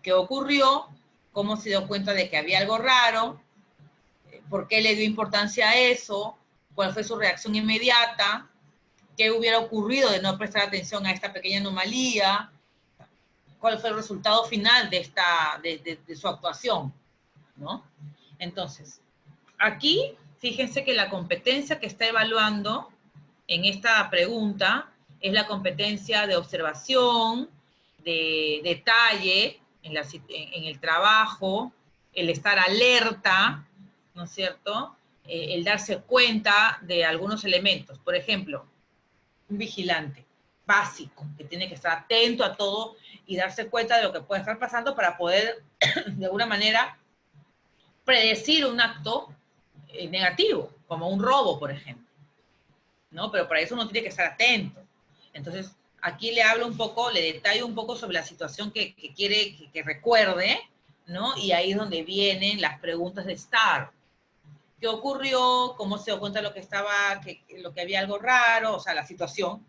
¿Qué ocurrió? ¿Cómo se dio cuenta de que había algo raro? ¿Por qué le dio importancia a eso? ¿Cuál fue su reacción inmediata? ¿Qué hubiera ocurrido de no prestar atención a esta pequeña anomalía? ¿Cuál fue el resultado final de su actuación? ¿No? Entonces, aquí, fíjense que la competencia que está evaluando en esta pregunta es la competencia de observación, de detalle en el trabajo, el estar alerta, ¿no es cierto? El darse cuenta de algunos elementos. Por ejemplo, un vigilante básico, que tiene que estar atento a todo y darse cuenta de lo que puede estar pasando para poder, de alguna manera, predecir un acto negativo, como un robo, por ejemplo, ¿no? Pero para eso uno tiene que estar atento. Entonces, aquí le hablo un poco, le detallo un poco sobre la situación que quiere que recuerde, ¿no? Y ahí es donde vienen las preguntas de STAR. ¿Qué ocurrió? ¿Cómo se dio cuenta de lo que estaba, lo que había algo raro? O sea, la situación.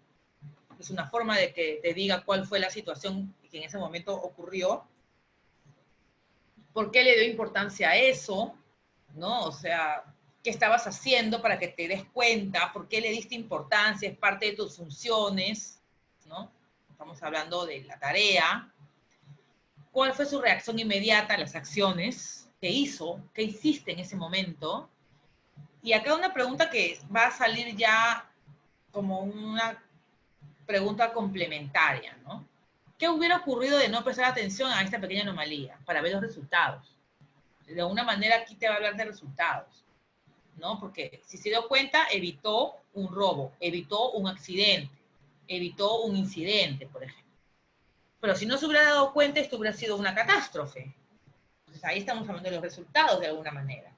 Es una forma de que te diga cuál fue la situación que en ese momento ocurrió. ¿Por qué le dio importancia a eso? ¿No? O sea, ¿qué estabas haciendo para que te des cuenta? ¿Por qué le diste importancia? Es parte de tus funciones, ¿no? Estamos hablando de la tarea. ¿Cuál fue su reacción inmediata a las acciones que hizo? ¿Qué hiciste en ese momento? Y acá una pregunta que va a salir ya como una pregunta complementaria, ¿no? ¿Qué hubiera ocurrido de no prestar atención a esta pequeña anomalía para ver los resultados? De alguna manera aquí te va a hablar de resultados, ¿no? Porque si se dio cuenta, evitó un robo, evitó un accidente, evitó un incidente, por ejemplo. Pero si no se hubiera dado cuenta, esto hubiera sido una catástrofe. Entonces ahí estamos hablando de los resultados de alguna manera.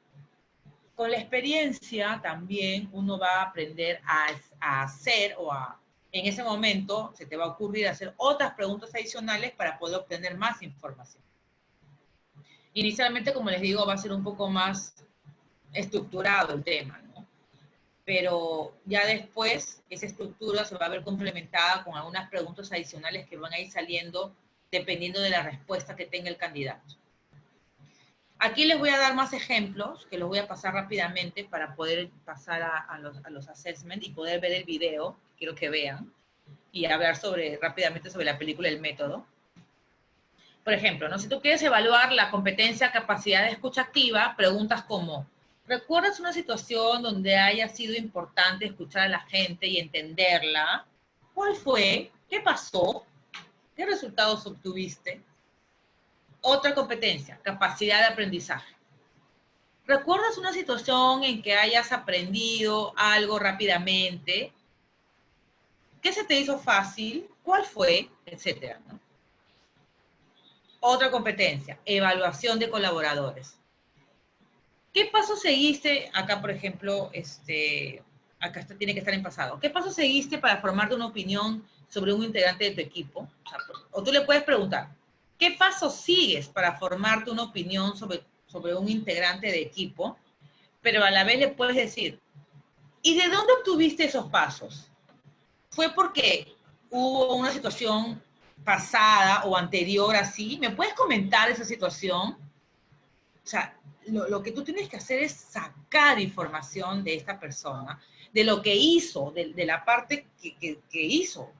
Con la experiencia también uno va a aprender a hacer en ese momento se te va a ocurrir hacer otras preguntas adicionales para poder obtener más información. Inicialmente, como les digo, va a ser un poco más estructurado el tema, ¿no? pero ya después esa estructura se va a ver complementada con algunas preguntas adicionales que van a ir saliendo dependiendo de la respuesta que tenga el candidato. Aquí les voy a dar más ejemplos, que los voy a pasar rápidamente para poder pasar a los assessments y poder ver el video, quiero que vean, y hablar rápidamente sobre la película El Método. Por ejemplo, ¿no? Si tú quieres evaluar la competencia, capacidad de escucha activa, preguntas como, ¿recuerdas una situación donde haya sido importante escuchar a la gente y entenderla? ¿Cuál fue? ¿Qué pasó? ¿Qué resultados obtuviste? Otra competencia, capacidad de aprendizaje. ¿Recuerdas una situación en que hayas aprendido algo rápidamente? ¿Qué se te hizo fácil? ¿Cuál fue? Etcétera, ¿no? Otra competencia, evaluación de colaboradores. ¿Qué paso seguiste? Acá, por ejemplo, acá tiene que estar en pasado. ¿Qué paso seguiste para formarte una opinión sobre un integrante de tu equipo? O tú le puedes preguntar, ¿qué paso sigues para formarte una opinión sobre un integrante de equipo? Pero a la vez le puedes decir, ¿y de dónde obtuviste esos pasos? ¿Fue porque hubo una situación pasada o anterior así? ¿Me puedes comentar esa situación? O sea, lo que tú tienes que hacer es sacar información de esta persona, de lo que hizo, de la parte que hizo.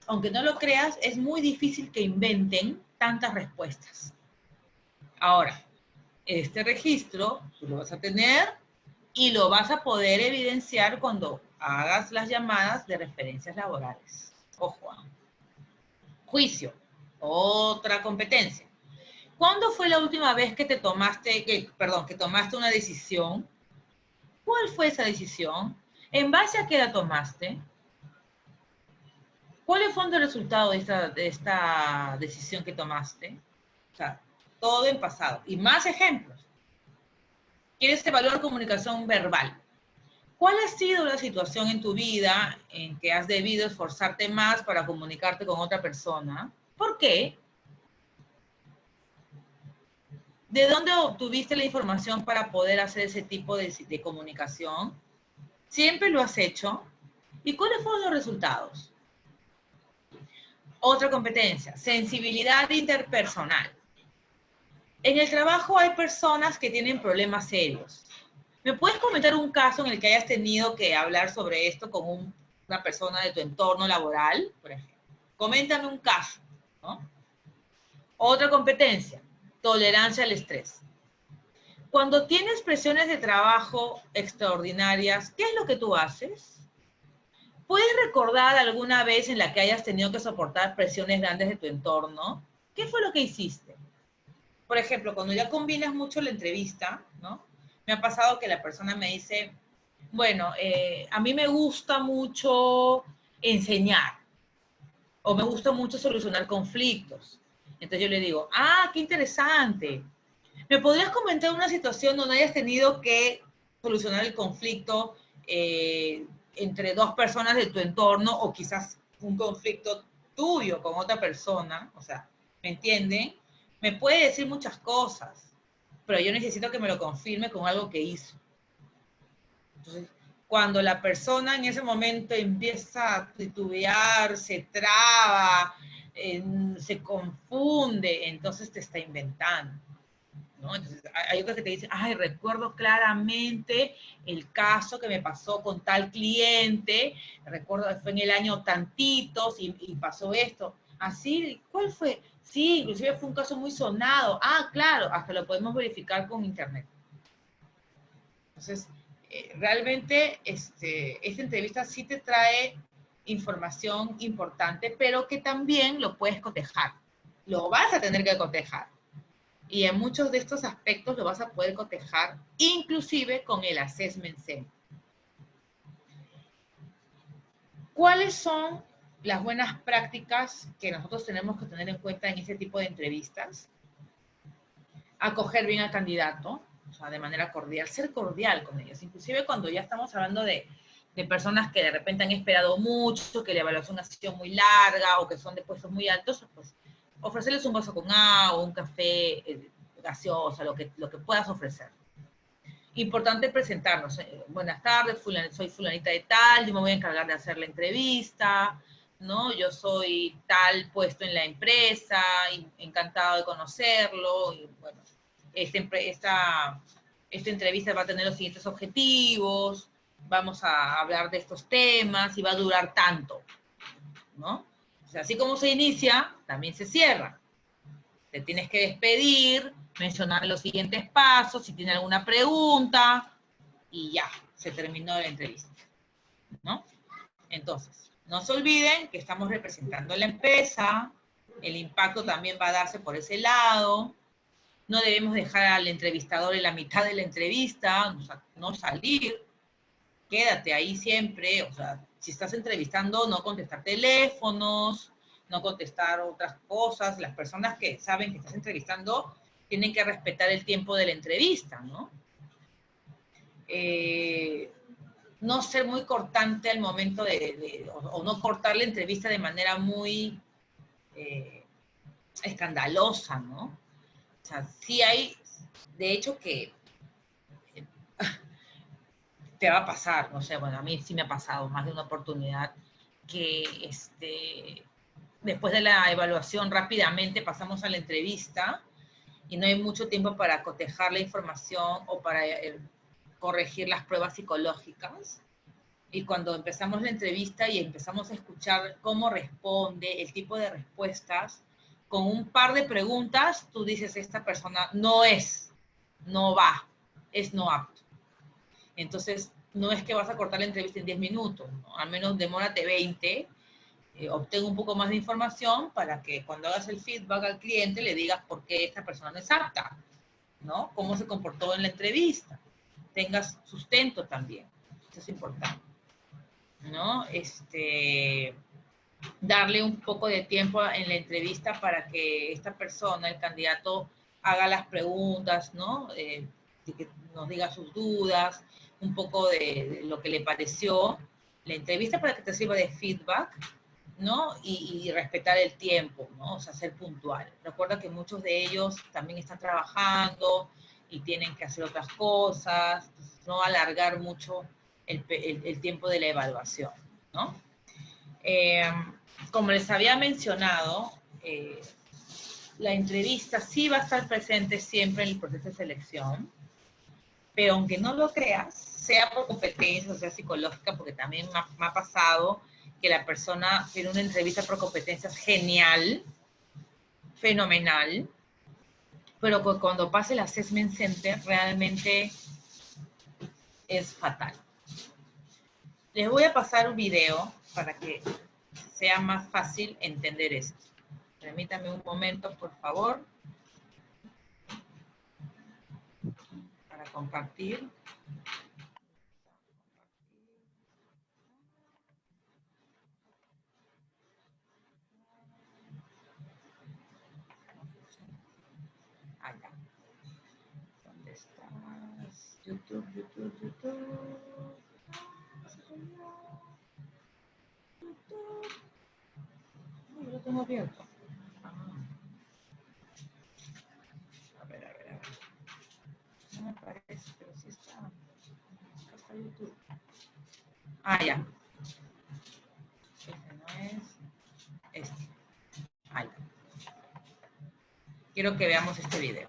Aunque no lo creas, es muy difícil que inventen tantas respuestas. Ahora, este registro tú lo vas a tener y lo vas a poder evidenciar cuando hagas las llamadas de referencias laborales. Ojo, juicio, otra competencia. ¿Cuándo fue la última vez que tomaste una decisión? ¿Cuál fue esa decisión? ¿En base a qué la tomaste? ¿Cuáles fueron los resultados de esta decisión que tomaste? O sea, todo en pasado. Y más ejemplos. ¿Quieres evaluar comunicación verbal? ¿Cuál ha sido la situación en tu vida en que has debido esforzarte más para comunicarte con otra persona? ¿Por qué? ¿De dónde obtuviste la información para poder hacer ese tipo de comunicación? ¿Siempre lo has hecho? ¿Y cuáles fueron los resultados? Otra competencia, sensibilidad interpersonal. En el trabajo hay personas que tienen problemas serios. ¿Me puedes comentar un caso en el que hayas tenido que hablar sobre esto con una persona de tu entorno laboral, por ejemplo? Coméntame un caso, ¿no? Otra competencia, tolerancia al estrés. Cuando tienes presiones de trabajo extraordinarias, ¿qué es lo que tú haces? ¿Puedes recordar alguna vez en la que hayas tenido que soportar presiones grandes de tu entorno? ¿Qué fue lo que hiciste? Por ejemplo, cuando ya combinas mucho la entrevista, ¿no? Me ha pasado que la persona me dice, bueno, a mí me gusta mucho enseñar o me gusta mucho solucionar conflictos. Entonces yo le digo, qué interesante. ¿Me podrías comentar una situación donde hayas tenido que solucionar el conflicto entre dos personas de tu entorno o quizás un conflicto tuyo con otra persona? O sea, ¿me entienden? Me puede decir muchas cosas, pero yo necesito que me lo confirme con algo que hizo. Entonces, cuando la persona en ese momento empieza a titubear, se traba, se confunde, entonces te está inventando, ¿no? Entonces, hay otros que te dicen, recuerdo claramente el caso que me pasó con tal cliente, recuerdo que fue en el año tantitos y pasó esto. Así, ¿cuál fue? Sí, inclusive fue un caso muy sonado. Claro, hasta lo podemos verificar con internet. Entonces, realmente esta entrevista sí te trae información importante, pero que también lo puedes cotejar. Lo vas a tener que cotejar. Y en muchos de estos aspectos lo vas a poder cotejar, inclusive con el Assessment Center. ¿Cuáles son las buenas prácticas que nosotros tenemos que tener en cuenta en este tipo de entrevistas? Acoger bien al candidato, o sea, de manera cordial, ser cordial con ellos. Inclusive cuando ya estamos hablando de personas que de repente han esperado mucho, que la evaluación ha sido muy larga o que son de puestos muy altos, pues ofrecerles un vaso con agua o un café gaseosa, lo que puedas ofrecer. Importante presentarnos. Buenas tardes, soy fulanita de tal, yo me voy a encargar de hacer la entrevista, ¿no? Yo soy tal puesto en la empresa, y encantado de conocerlo. Y, bueno, esta entrevista va a tener los siguientes objetivos, vamos a hablar de estos temas y va a durar tanto, ¿no? O sea, así como se inicia, también se cierra. Te tienes que despedir, mencionar los siguientes pasos, si tiene alguna pregunta, y ya, se terminó la entrevista, ¿no? Entonces, no se olviden que estamos representando a la empresa, el impacto también va a darse por ese lado, no debemos dejar al entrevistador en la mitad de la entrevista, no salir, quédate ahí siempre, o sea, si estás entrevistando, no contestar teléfonos, no contestar otras cosas, las personas que saben que estás entrevistando tienen que respetar el tiempo de la entrevista, ¿no? No ser muy cortante al momento o no cortar la entrevista de manera muy escandalosa, ¿no? O sea, sí hay, de hecho que te va a pasar, no sé, bueno, a mí sí me ha pasado más de una oportunidad que después de la evaluación rápidamente pasamos a la entrevista y no hay mucho tiempo para cotejar la información o para corregir las pruebas psicológicas. Y cuando empezamos la entrevista y empezamos a escuchar cómo responde, el tipo de respuestas, con un par de preguntas, tú dices, esta persona no va, es no apto. Entonces, no es que vas a cortar la entrevista en 10 minutos, ¿no? Al menos demórate 20, obtén un poco más de información para que cuando hagas el feedback al cliente le digas por qué esta persona no es apta, ¿no? Cómo se comportó en la entrevista. Tengas sustento también. Eso es importante, ¿no? Darle un poco de tiempo en la entrevista para que esta persona, el candidato, haga las preguntas, ¿no? Que nos diga sus dudas, un poco de lo que le pareció la entrevista para que te sirva de feedback, ¿no? Y respetar el tiempo, ¿no? O sea, ser puntual. Recuerda que muchos de ellos también están trabajando y tienen que hacer otras cosas, no alargar mucho el tiempo de la evaluación, ¿no? Como les había mencionado, la entrevista sí va a estar presente siempre en el proceso de selección, pero aunque no lo creas, sea por competencia o sea psicológica, porque también me ha pasado que la persona tiene una entrevista por competencias genial, fenomenal, pero cuando pasa el assessment center realmente es fatal. Les voy a pasar un video para que sea más fácil entender esto. Permítame un momento, por favor, para compartir. Allá. ¿Dónde estás? YouTube. Yo lo tengo abierto. A ver. No me parece, pero sí está. Acá está YouTube. Ya. Este no es. Este. Ya. Quiero que veamos este video.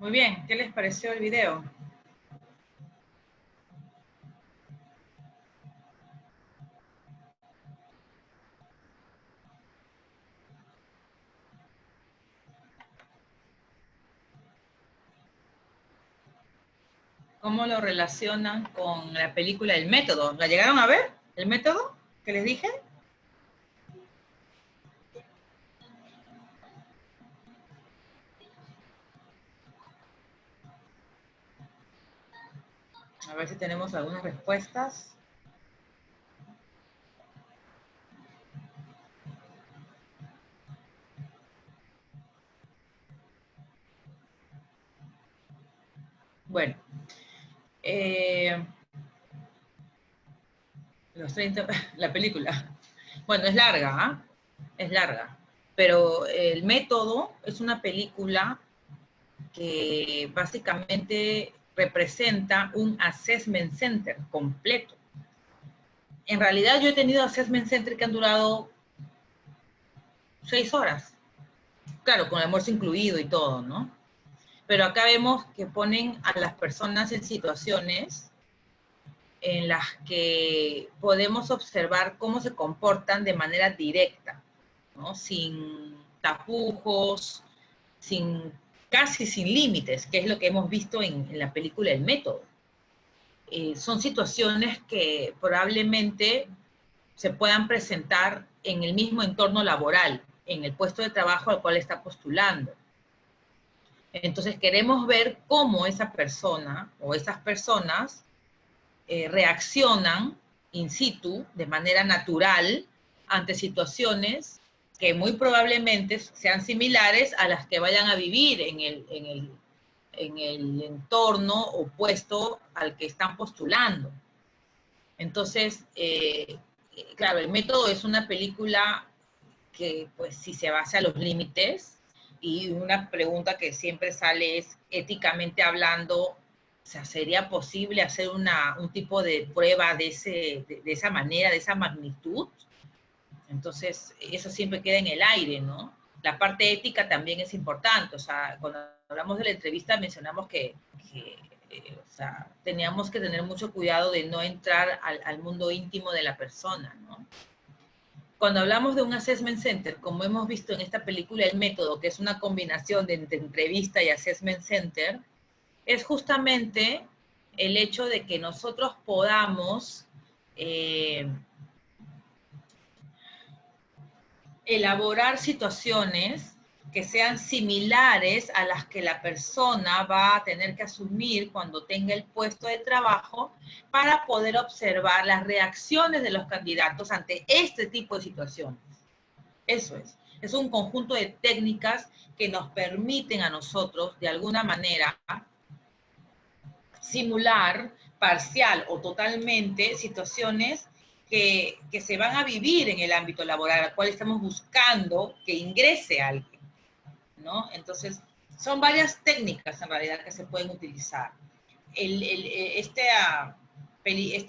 Muy bien, ¿qué les pareció el video? ¿Cómo lo relacionan con la película El Método? ¿La llegaron a ver? ¿El Método? ¿Que les dije? A ver si tenemos algunas respuestas. Bueno, los 30, la película. Bueno, es larga, ¿ah? Es larga. Pero El Método es una película que básicamente representa un assessment center completo. En realidad yo he tenido assessment center que han durado 6 horas. Claro, con el almuerzo incluido y todo, ¿no? Pero acá vemos que ponen a las personas en situaciones en las que podemos observar cómo se comportan de manera directa, ¿no? Sin tapujos, casi sin límites, que es lo que hemos visto en la película El Método. Son situaciones que probablemente se puedan presentar en el mismo entorno laboral, en el puesto de trabajo al cual está postulando. Entonces queremos ver cómo esa persona o esas personas reaccionan in situ, de manera natural, ante situaciones que muy probablemente sean similares a las que vayan a vivir en el entorno opuesto al que están postulando. Entonces, claro, El Método es una película que, pues, sí se basa a los límites, y una pregunta que siempre sale es, éticamente hablando, o sea, ¿sería posible hacer un tipo de prueba de esa manera, de esa magnitud? Entonces, eso siempre queda en el aire, ¿no? La parte ética también es importante. O sea, cuando hablamos de la entrevista mencionamos que o sea, teníamos que tener mucho cuidado de no entrar al mundo íntimo de la persona, ¿no? Cuando hablamos de un assessment center, como hemos visto en esta película El Método, que es una combinación de entrevista y assessment center, es justamente el hecho de que nosotros podamos elaborar situaciones que sean similares a las que la persona va a tener que asumir cuando tenga el puesto de trabajo, para poder observar las reacciones de los candidatos ante este tipo de situaciones. Eso es un conjunto de técnicas que nos permiten a nosotros, de alguna manera, simular parcial o totalmente situaciones que se van a vivir en el ámbito laboral, al cual estamos buscando que ingrese alguien, ¿no? Entonces, son varias técnicas en realidad que se pueden utilizar. Este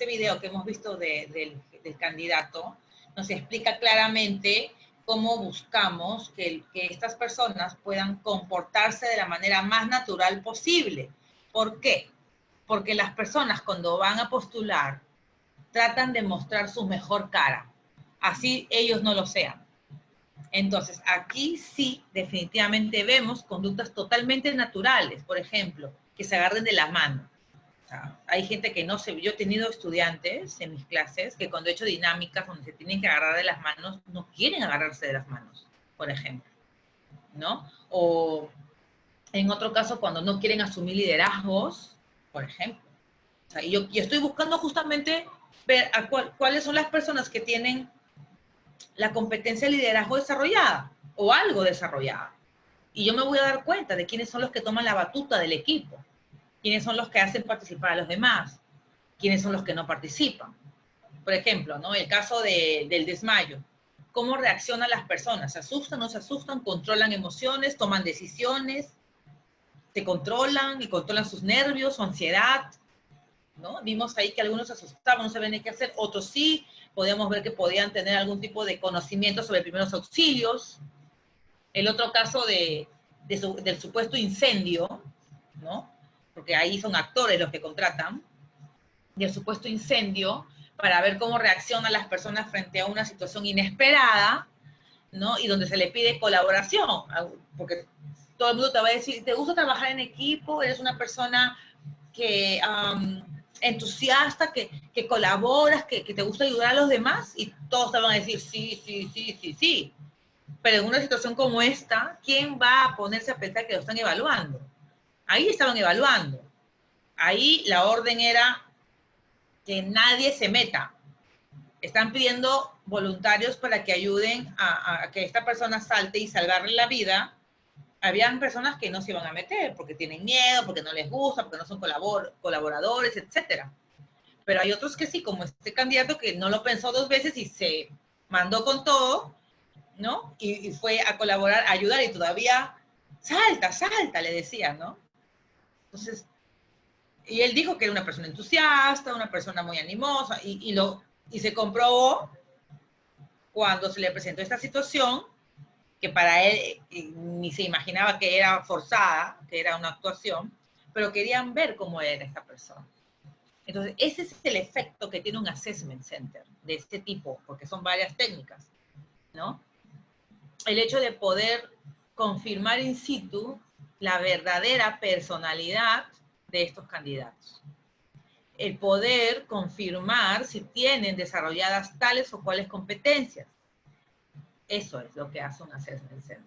video que hemos visto del candidato nos explica claramente cómo buscamos que estas personas puedan comportarse de la manera más natural posible. ¿Por qué? Porque las personas, cuando van a postular, tratan de mostrar su mejor cara, así ellos no lo sean. Entonces, aquí sí, definitivamente vemos conductas totalmente naturales. Por ejemplo, que se agarren de la mano. O sea, hay gente que no se... Yo he tenido estudiantes en mis clases que cuando he hecho dinámicas donde se tienen que agarrar de las manos, no quieren agarrarse de las manos, por ejemplo, ¿no? O en otro caso, cuando no quieren asumir liderazgos, por ejemplo. O sea, yo estoy buscando justamente ver cuáles son las personas que tienen la competencia de liderazgo desarrollada o algo desarrollada. Y yo me voy a dar cuenta de quiénes son los que toman la batuta del equipo, quiénes son los que hacen participar a los demás, quiénes son los que no participan. Por ejemplo, ¿no? El caso del desmayo. ¿Cómo reaccionan las personas? ¿Se asustan, no se asustan? ¿Controlan emociones? ¿Toman decisiones? ¿Se controlan y controlan sus nervios, su ansiedad? ¿No? Vimos ahí que algunos se asustaban, no sabían qué hacer, otros sí. Podíamos ver que podían tener algún tipo de conocimiento sobre primeros auxilios. El otro caso del supuesto incendio, ¿no? Porque ahí son actores los que contratan, del supuesto incendio, para ver cómo reaccionan las personas frente a una situación inesperada, ¿no? Y donde se le pide colaboración, porque todo el mundo te va a decir, ¿te gusta trabajar en equipo? ¿Eres una persona que entusiasta, que colaboras, que te gusta ayudar a los demás? Y todos te van a decir, sí, sí, sí, sí, sí. Pero en una situación como esta, ¿quién va a ponerse a pensar que lo están evaluando? Ahí estaban evaluando. Ahí la orden era que nadie se meta. Están pidiendo voluntarios para que ayuden a que esta persona salte y salvarle la vida. Habían personas que no se iban a meter porque tienen miedo, porque no les gusta, porque no son colaboradores, etc. Pero hay otros que sí, como este candidato que no lo pensó dos veces y se mandó con todo, ¿no? Y fue a colaborar, a ayudar, y todavía, salta, salta, le decía, ¿no? Entonces, y él dijo que era una persona entusiasta, una persona muy animosa, y se comprobó cuando se le presentó esta situación, que para él ni se imaginaba que era forzada, que era una actuación, pero querían ver cómo era esta persona. Entonces, ese es el efecto que tiene un assessment center de este tipo, porque son varias técnicas, ¿no? El hecho de poder confirmar in situ la verdadera personalidad de estos candidatos. El poder confirmar si tienen desarrolladas tales o cuales competencias. Eso es lo que hace un assessment center.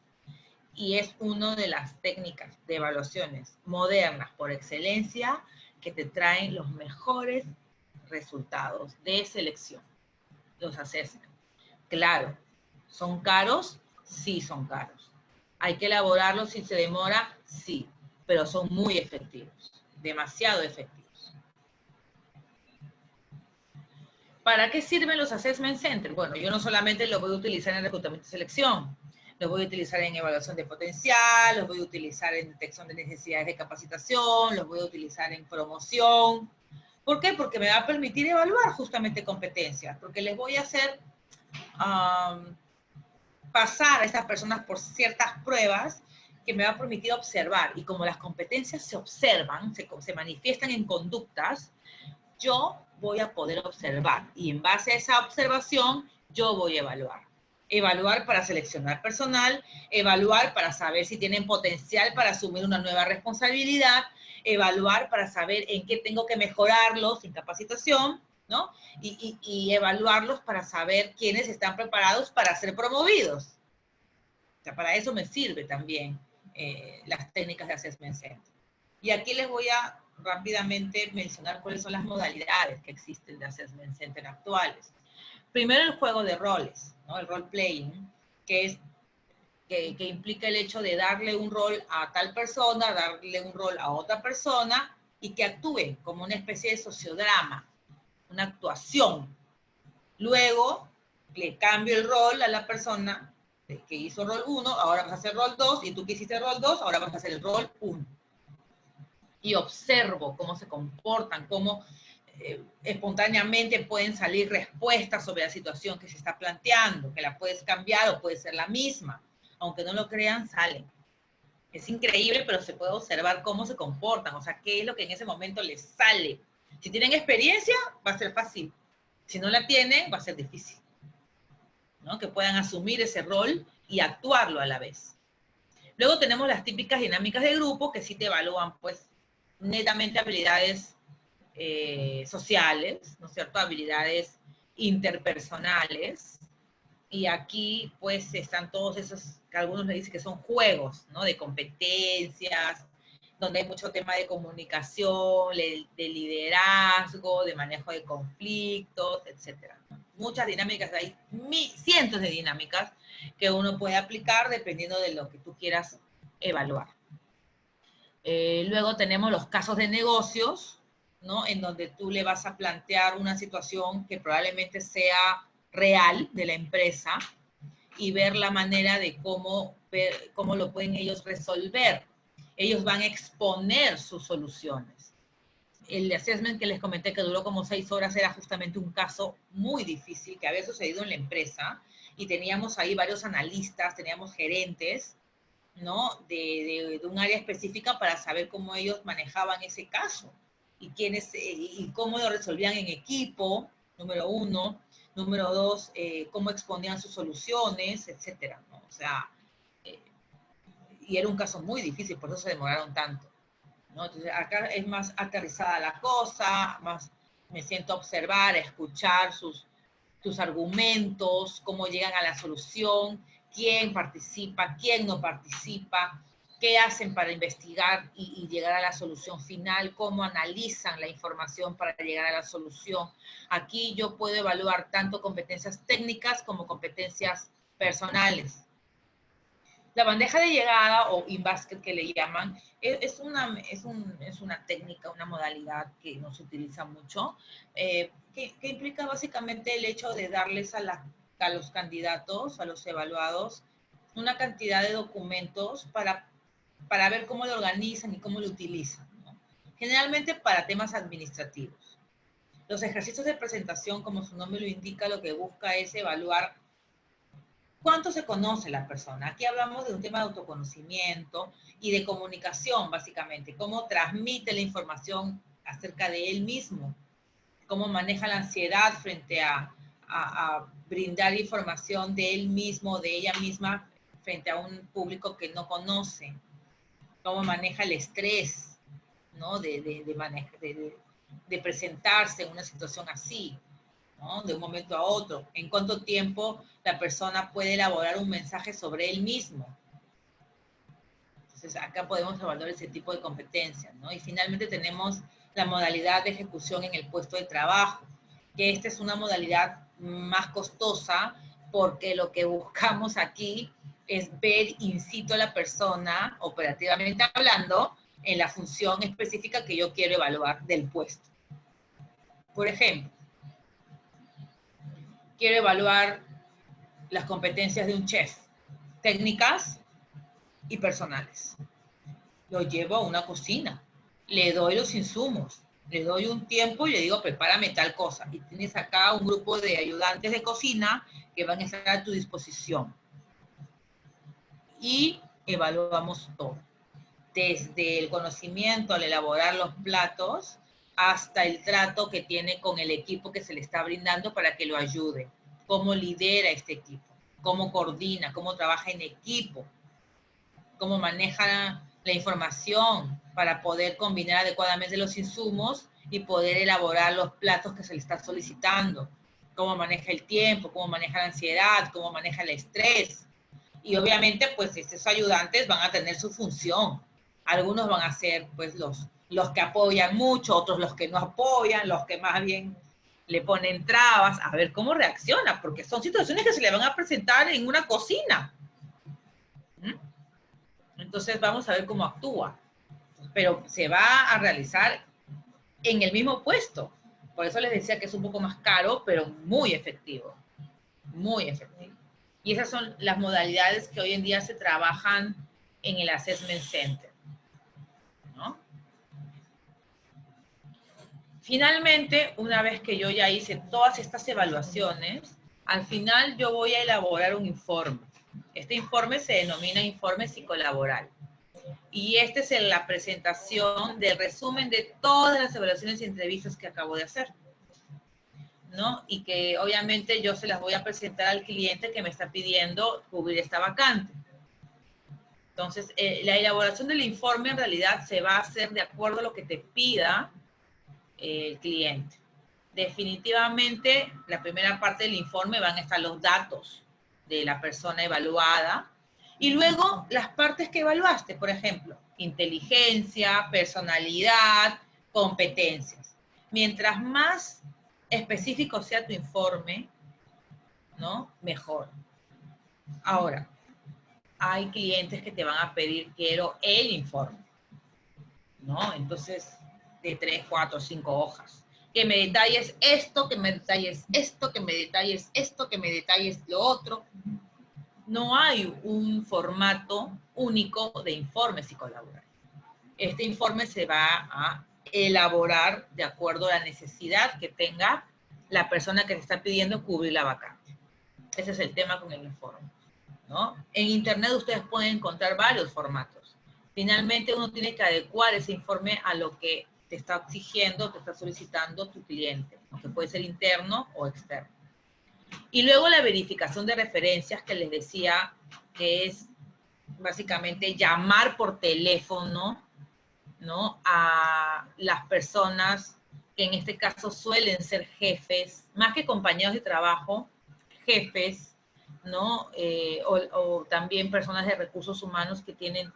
Y es una de las técnicas de evaluaciones modernas por excelencia que te traen los mejores resultados de selección, los assessments. Claro, ¿son caros? Sí, son caros. ¿Hay que elaborarlos si se demora? Sí, pero son muy efectivos, demasiado efectivos. ¿Para qué sirven los assessment centers? Bueno, yo no solamente los voy a utilizar en reclutamiento y selección, los voy a utilizar en evaluación de potencial, los voy a utilizar en detección de necesidades de capacitación, los voy a utilizar en promoción. ¿Por qué? Porque me va a permitir evaluar justamente competencias, porque les voy a hacer pasar a estas personas por ciertas pruebas que me va a permitir observar. Y como las competencias se observan, se manifiestan en conductas, yo voy a poder observar. Y en base a esa observación, yo voy a evaluar. Evaluar para seleccionar personal, evaluar para saber si tienen potencial para asumir una nueva responsabilidad, evaluar para saber en qué tengo que mejorarlos en capacitación, ¿no? Y evaluarlos para saber quiénes están preparados para ser promovidos. O sea, para eso me sirve también las técnicas de assessment center. Y aquí les voy a rápidamente mencionar cuáles son las modalidades que existen de assessment center actuales. Primero, el juego de roles, ¿no? El role playing, que implica el hecho de darle un rol a tal persona, darle un rol a otra persona y que actúen como una especie de sociodrama, una actuación. Luego, le cambio el rol a la persona que hizo rol 1, ahora vas a hacer rol 2, y tú que hiciste rol 2, ahora vas a hacer el rol 1. Y observo cómo se comportan, cómo espontáneamente pueden salir respuestas sobre la situación que se está planteando, que la puedes cambiar o puede ser la misma. Aunque no lo crean, salen. Es increíble, pero se puede observar cómo se comportan, o sea, qué es lo que en ese momento les sale. Si tienen experiencia, va a ser fácil. Si no la tienen, va a ser difícil, ¿no? Que puedan asumir ese rol y actuarlo a la vez. Luego tenemos las típicas dinámicas de grupo, que sí te evalúan, pues, netamente habilidades sociales, ¿no es cierto? Habilidades interpersonales. Y aquí, pues, están todos esos, que algunos le dicen que son juegos, ¿no? De competencias, donde hay mucho tema de comunicación, de liderazgo, de manejo de conflictos, etc. Muchas dinámicas, hay cientos de dinámicas que uno puede aplicar dependiendo de lo que tú quieras evaluar. Luego tenemos los casos de negocios, ¿no? En donde tú le vas a plantear una situación que probablemente sea real de la empresa y ver la manera de cómo lo pueden ellos resolver. Ellos van a exponer sus soluciones. El assessment que les comenté que duró como 6 horas era justamente un caso muy difícil que había sucedido en la empresa y teníamos ahí varios analistas, teníamos gerentes ¿no? De un área específica para saber cómo ellos manejaban ese caso y, y cómo lo resolvían en equipo, número uno. Número dos, cómo exponían sus soluciones, etcétera, ¿no? O sea, y era un caso muy difícil, por eso se demoraron tanto, ¿no? Entonces, acá es más aterrizada la cosa, más me siento a observar, a escuchar sus argumentos, cómo llegan a la solución, quién participa, quién no participa, qué hacen para investigar y llegar a la solución final, cómo analizan la información para llegar a la solución. Aquí yo puedo evaluar tanto competencias técnicas como competencias personales. La bandeja de llegada, o in-basket que le llaman, es una técnica, una modalidad que no se utiliza mucho, que implica básicamente el hecho de darles a los candidatos, a los evaluados, una cantidad de documentos para ver cómo lo organizan y cómo lo utilizan, ¿no? Generalmente para temas administrativos. Los ejercicios de presentación, como su nombre lo indica, lo que busca es evaluar ¿cuánto se conoce la persona? Aquí hablamos de un tema de autoconocimiento y de comunicación, básicamente. Cómo transmite la información acerca de él mismo. Cómo maneja la ansiedad frente a brindar información de él mismo, de ella misma, frente a un público que no conoce. Cómo maneja el estrés, ¿no? De presentarse en una situación así, ¿no? De un momento a otro. ¿En cuánto tiempo la persona puede elaborar un mensaje sobre él mismo? Entonces, acá podemos evaluar ese tipo de competencias, ¿no? Y finalmente tenemos la modalidad de ejecución en el puesto de trabajo, que esta es una modalidad más costosa porque lo que buscamos aquí es ver in situ a la persona, operativamente hablando, en la función específica que yo quiero evaluar del puesto. Por ejemplo, quiero evaluar las competencias de un chef, técnicas y personales. Lo llevo a una cocina, le doy los insumos, le doy un tiempo y le digo, prepárame tal cosa. Y tienes acá un grupo de ayudantes de cocina que van a estar a tu disposición. Y evaluamos todo. Desde el conocimiento al elaborar los platos hasta el trato que tiene con el equipo que se le está brindando para que lo ayude. Cómo lidera este equipo, cómo coordina, cómo trabaja en equipo, cómo maneja la información para poder combinar adecuadamente los insumos y poder elaborar los platos que se le está solicitando, cómo maneja el tiempo, cómo maneja la ansiedad, cómo maneja el estrés. Y obviamente, pues, estos ayudantes van a tener su función. Algunos van a ser, pues, los que apoyan mucho, otros los que no apoyan, los que más bien le ponen trabas, a ver cómo reacciona, porque son situaciones que se le van a presentar en una cocina. Entonces vamos a ver cómo actúa. Pero se va a realizar en el mismo puesto. Por eso les decía que es un poco más caro, pero muy efectivo. Muy efectivo. Y esas son las modalidades que hoy en día se trabajan en el Assessment Center, ¿no? Finalmente, una vez que yo ya hice todas estas evaluaciones, al final yo voy a elaborar un informe. Este informe se denomina informe psicolaboral. Y esta es la presentación del resumen de todas las evaluaciones y entrevistas que acabo de hacer, ¿no? Y que obviamente yo se las voy a presentar al cliente que me está pidiendo cubrir esta vacante. Entonces, la elaboración del informe en realidad se va a hacer de acuerdo a lo que te pida el cliente. Definitivamente, la primera parte del informe van a estar los datos de la persona evaluada y luego las partes que evaluaste, por ejemplo, inteligencia, personalidad, competencias. Mientras más específico sea tu informe, ¿no? Mejor. Ahora, hay clientes que te van a pedir, quiero el informe, ¿no? Entonces, de 3, 4, 5 hojas. Que me detalles esto, que me detalles esto, que me detalles esto, que me detalles lo otro. No hay un formato único de informe psicolaboral. Este informe se va a elaborar de acuerdo a la necesidad que tenga la persona que te está pidiendo cubrir la vacante. Ese es el tema con el informe, ¿no? En Internet ustedes pueden encontrar varios formatos. Finalmente uno tiene que adecuar ese informe a lo que te está exigiendo, te está solicitando tu cliente, ¿no? Que puede ser interno o externo. Y luego la verificación de referencias que les decía, que es básicamente llamar por teléfono, ¿no? A las personas que en este caso suelen ser jefes, más que compañeros de trabajo, jefes, ¿no? O también personas de recursos humanos que tienen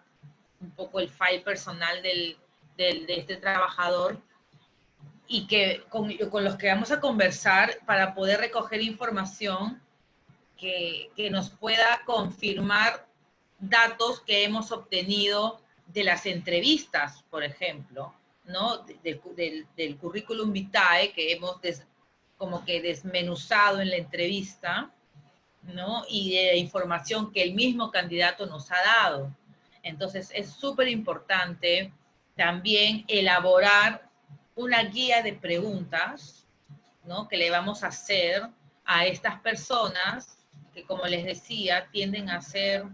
un poco el file personal de este trabajador y que con los que vamos a conversar para poder recoger información que nos pueda confirmar datos que hemos obtenido de las entrevistas, por ejemplo, ¿no? Del currículum vitae que hemos como que desmenuzado en la entrevista, ¿no? Y de la información que el mismo candidato nos ha dado. Entonces, es súper importante también elaborar una guía de preguntas, ¿no? Que le vamos a hacer a estas personas que, como les decía, tienden a ser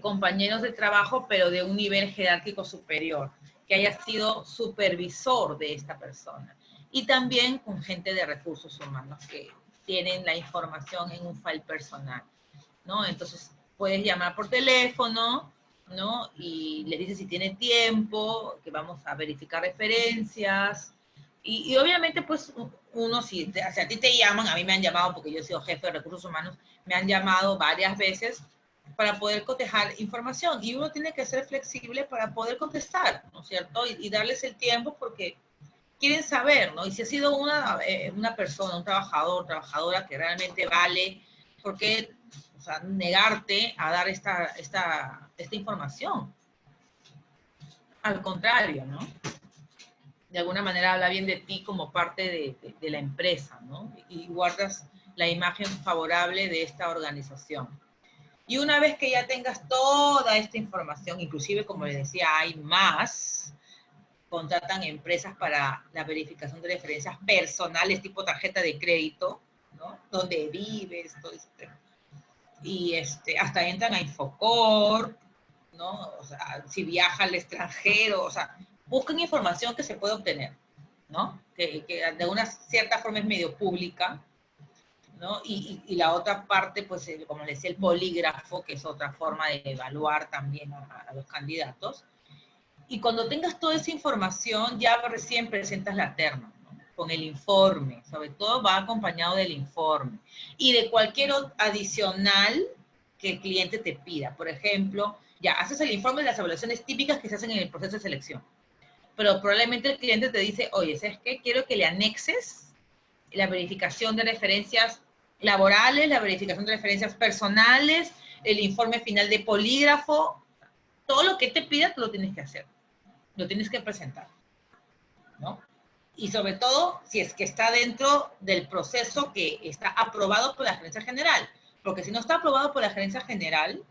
compañeros de trabajo, pero de un nivel jerárquico superior, que haya sido supervisor de esta persona. Y también con gente de recursos humanos que tienen la información en un file personal, ¿no? Entonces, puedes llamar por teléfono, ¿no? Y le dices si tiene tiempo, que vamos a verificar referencias. Y obviamente, pues, uno, si a ti te llaman, a mí me han llamado, porque yo he sido jefe de recursos humanos, me han llamado varias veces para poder cotejar información. Y uno tiene que ser flexible para poder contestar, ¿no es cierto? Y darles el tiempo porque quieren saber, ¿no? Y si ha sido una persona, un trabajador, trabajadora que realmente vale, ¿por qué, o sea, negarte a dar esta información? Al contrario, ¿no? De alguna manera habla bien de ti como parte de la empresa, ¿no? Y guardas la imagen favorable de esta organización. Y una vez que ya tengas toda esta información, inclusive, como les decía, hay más, contratan empresas para la verificación de referencias personales, tipo tarjeta de crédito, ¿no? Donde vives, todo eso. Y hasta entran a Infocor, ¿no? O sea, si viaja al extranjero, o sea, buscan información que se puede obtener, ¿no? Que de una cierta forma es medio pública, ¿no? Y la otra parte, pues, como les decía, el polígrafo, que es otra forma de evaluar también a los candidatos. Y cuando tengas toda esa información, ya recién presentas la terna, ¿no? Con el informe, sobre todo va acompañado del informe. Y de cualquier adicional que el cliente te pida. Por ejemplo, ya haces el informe de las evaluaciones típicas que se hacen en el proceso de selección. Pero probablemente el cliente te dice, oye, ¿sabes qué? Quiero que le anexes la verificación de referencias laborales, la verificación de referencias personales, el informe final de polígrafo. Todo lo que te pida, tú lo tienes que hacer. Lo tienes que presentar, ¿no? Y sobre todo, si es que está dentro del proceso que está aprobado por la gerencia general. Porque si no está aprobado por la gerencia general,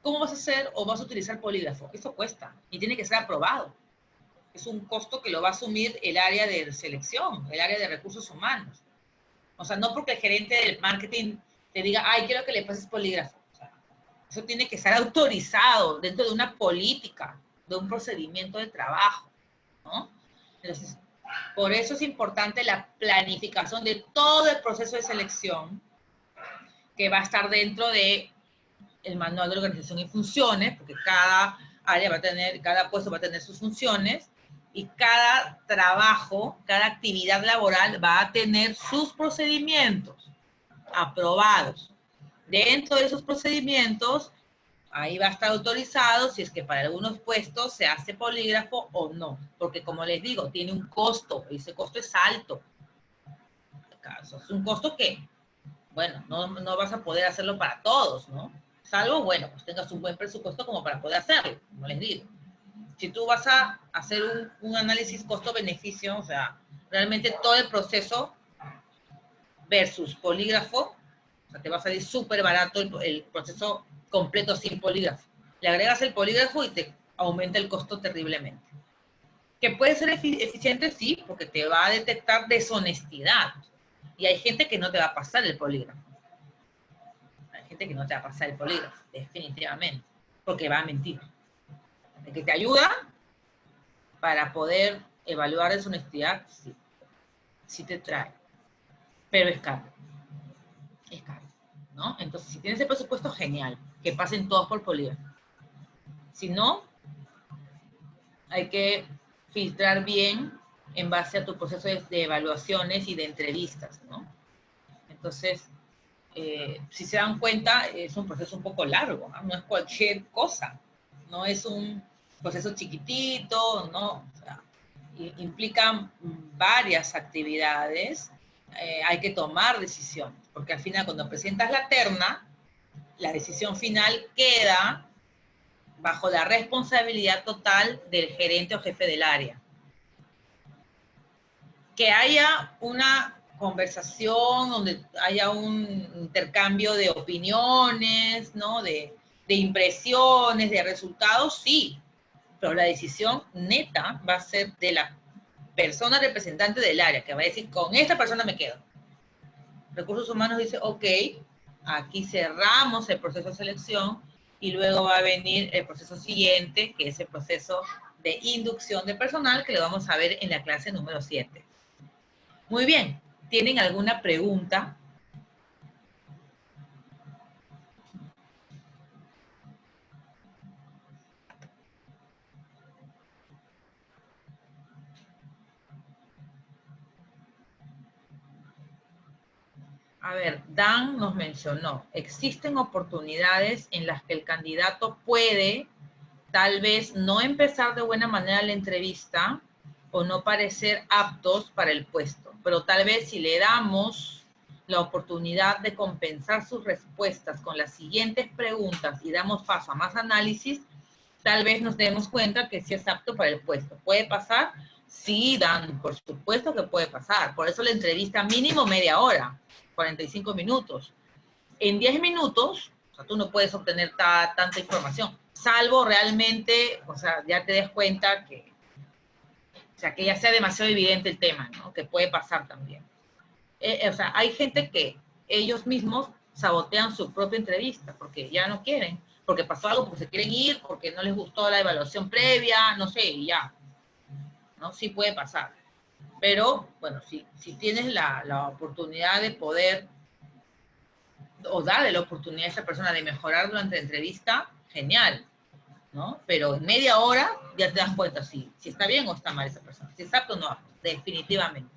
¿cómo vas a hacer o vas a utilizar polígrafo? Eso cuesta y tiene que ser aprobado. Es un costo que lo va a asumir el área de selección, el área de recursos humanos. O sea, no porque el gerente del marketing te diga, ay, quiero que le pases polígrafo. O sea, eso tiene que estar autorizado dentro de una política, de un procedimiento de trabajo, ¿no? Entonces, por eso es importante la planificación de todo el proceso de selección que va a estar dentro de el manual de organización y funciones, porque cada área va a tener, cada puesto va a tener sus funciones y cada trabajo, cada actividad laboral va a tener sus procedimientos aprobados. Dentro de esos procedimientos, ahí va a estar autorizado si es que para algunos puestos se hace polígrafo o no. Porque como les digo, tiene un costo. Ese costo es alto. Es un costo que, bueno, no vas a poder hacerlo para todos, ¿no? Salvo, bueno, pues tengas un buen presupuesto como para poder hacerlo, como les digo. Si tú vas a hacer un análisis costo-beneficio, o sea, realmente todo el proceso versus polígrafo, o sea, te va a salir súper barato el proceso completo sin polígrafo. Le agregas el polígrafo y te aumenta el costo terriblemente. ¿Que puede ser eficiente? Sí, porque te va a detectar deshonestidad. Y hay gente que no te va a pasar el polígrafo. Hay gente gente que no te va a pasar el polígrafo, definitivamente, porque va a mentir. El que te ayuda para poder evaluar esa honestidad, sí, sí te trae, pero es caro, ¿no? Entonces, si tienes el presupuesto, genial, que pasen todos por polígrafo. Si no, hay que filtrar bien en base a tu proceso de evaluaciones y de entrevistas, ¿no? Entonces, si se dan cuenta, es un proceso un poco largo, ¿no? No es cualquier cosa, no es un proceso chiquitito, ¿no? O sea, implican varias actividades, hay que tomar decisiones, porque al final cuando presentas la terna, la decisión final queda bajo la responsabilidad total del gerente o jefe del área. Que haya una conversación donde haya un intercambio de opiniones, ¿no? De impresiones, de resultados, sí, pero la decisión neta va a ser de la persona representante del área, que va a decir, con esta persona me quedo. Recursos Humanos dice, ok, aquí cerramos el proceso de selección y luego va a venir el proceso siguiente, que es el proceso de inducción de personal, que lo vamos a ver en la clase número 7. Muy bien, ¿tienen alguna pregunta? A ver, Dan nos mencionó, existen oportunidades en las que el candidato puede tal vez no empezar de buena manera la entrevista o no parecer aptos para el puesto, pero tal vez si le damos la oportunidad de compensar sus respuestas con las siguientes preguntas y damos paso a más análisis, tal vez nos demos cuenta que sí es apto para el puesto. ¿Puede pasar? Sí, Dan, por supuesto que puede pasar. Por eso la entrevista mínimo media hora, 45 minutos. En 10 minutos, o sea, tú no puedes obtener tanta información, salvo realmente, o sea, ya te des cuenta que, o sea, que ya sea demasiado evidente el tema, ¿no? Que puede pasar también. O sea, hay gente que ellos mismos sabotean su propia entrevista porque ya no quieren, porque pasó algo, porque se quieren ir, porque no les gustó la evaluación previa, no sé, y ya, ¿no? Sí puede pasar. Pero, bueno, si tienes la oportunidad de poder o darle la oportunidad a esa persona de mejorar durante la entrevista, genial, ¿no? Pero en media hora ya te das cuenta si está bien o está mal esa persona, si es apto o no, definitivamente.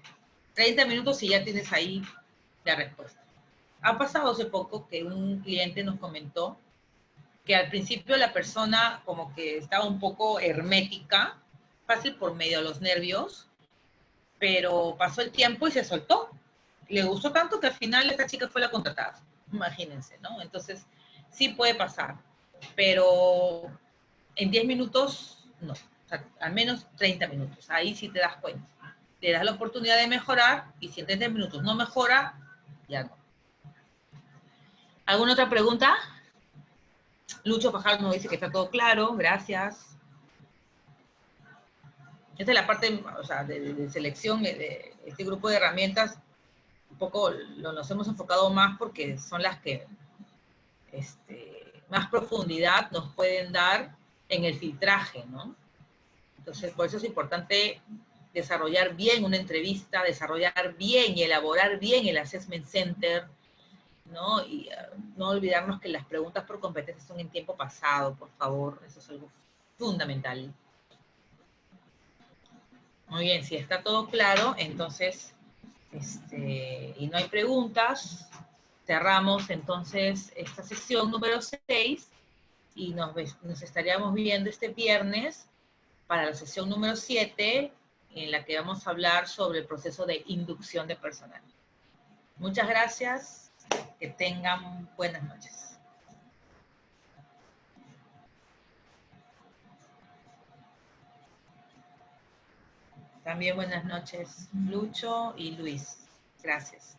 30 minutos y ya tienes ahí la respuesta. Ha pasado hace poco que un cliente nos comentó que al principio la persona como que estaba un poco hermética, fácil por medio de los nervios, pero pasó el tiempo y se soltó. Le gustó tanto que al final esta chica fue la contratada. Imagínense, ¿no? Entonces, sí puede pasar, pero en 10 minutos, no. O sea, al menos 30 minutos. Ahí sí te das cuenta. Le das la oportunidad de mejorar y si en 30 minutos no mejora, ya no. ¿Alguna otra pregunta? Lucho Fajardo nos dice que está todo claro, gracias. Esta es la parte, o sea, de selección de este grupo de herramientas. Un poco nos hemos enfocado más porque son las que más profundidad nos pueden dar en el filtraje, ¿no? Entonces, por eso es importante desarrollar bien una entrevista, desarrollar bien y elaborar bien el assessment center, ¿no? Y no olvidarnos que las preguntas por competencias son en tiempo pasado, por favor, eso es algo fundamental. Muy bien, si está todo claro, entonces, y no hay preguntas, cerramos entonces esta sesión número 6 y nos estaríamos viendo este viernes para la sesión número 7, en la que vamos a hablar sobre el proceso de inducción de personal. Muchas gracias, que tengan buenas noches. También buenas noches, Lucho y Luis. Gracias.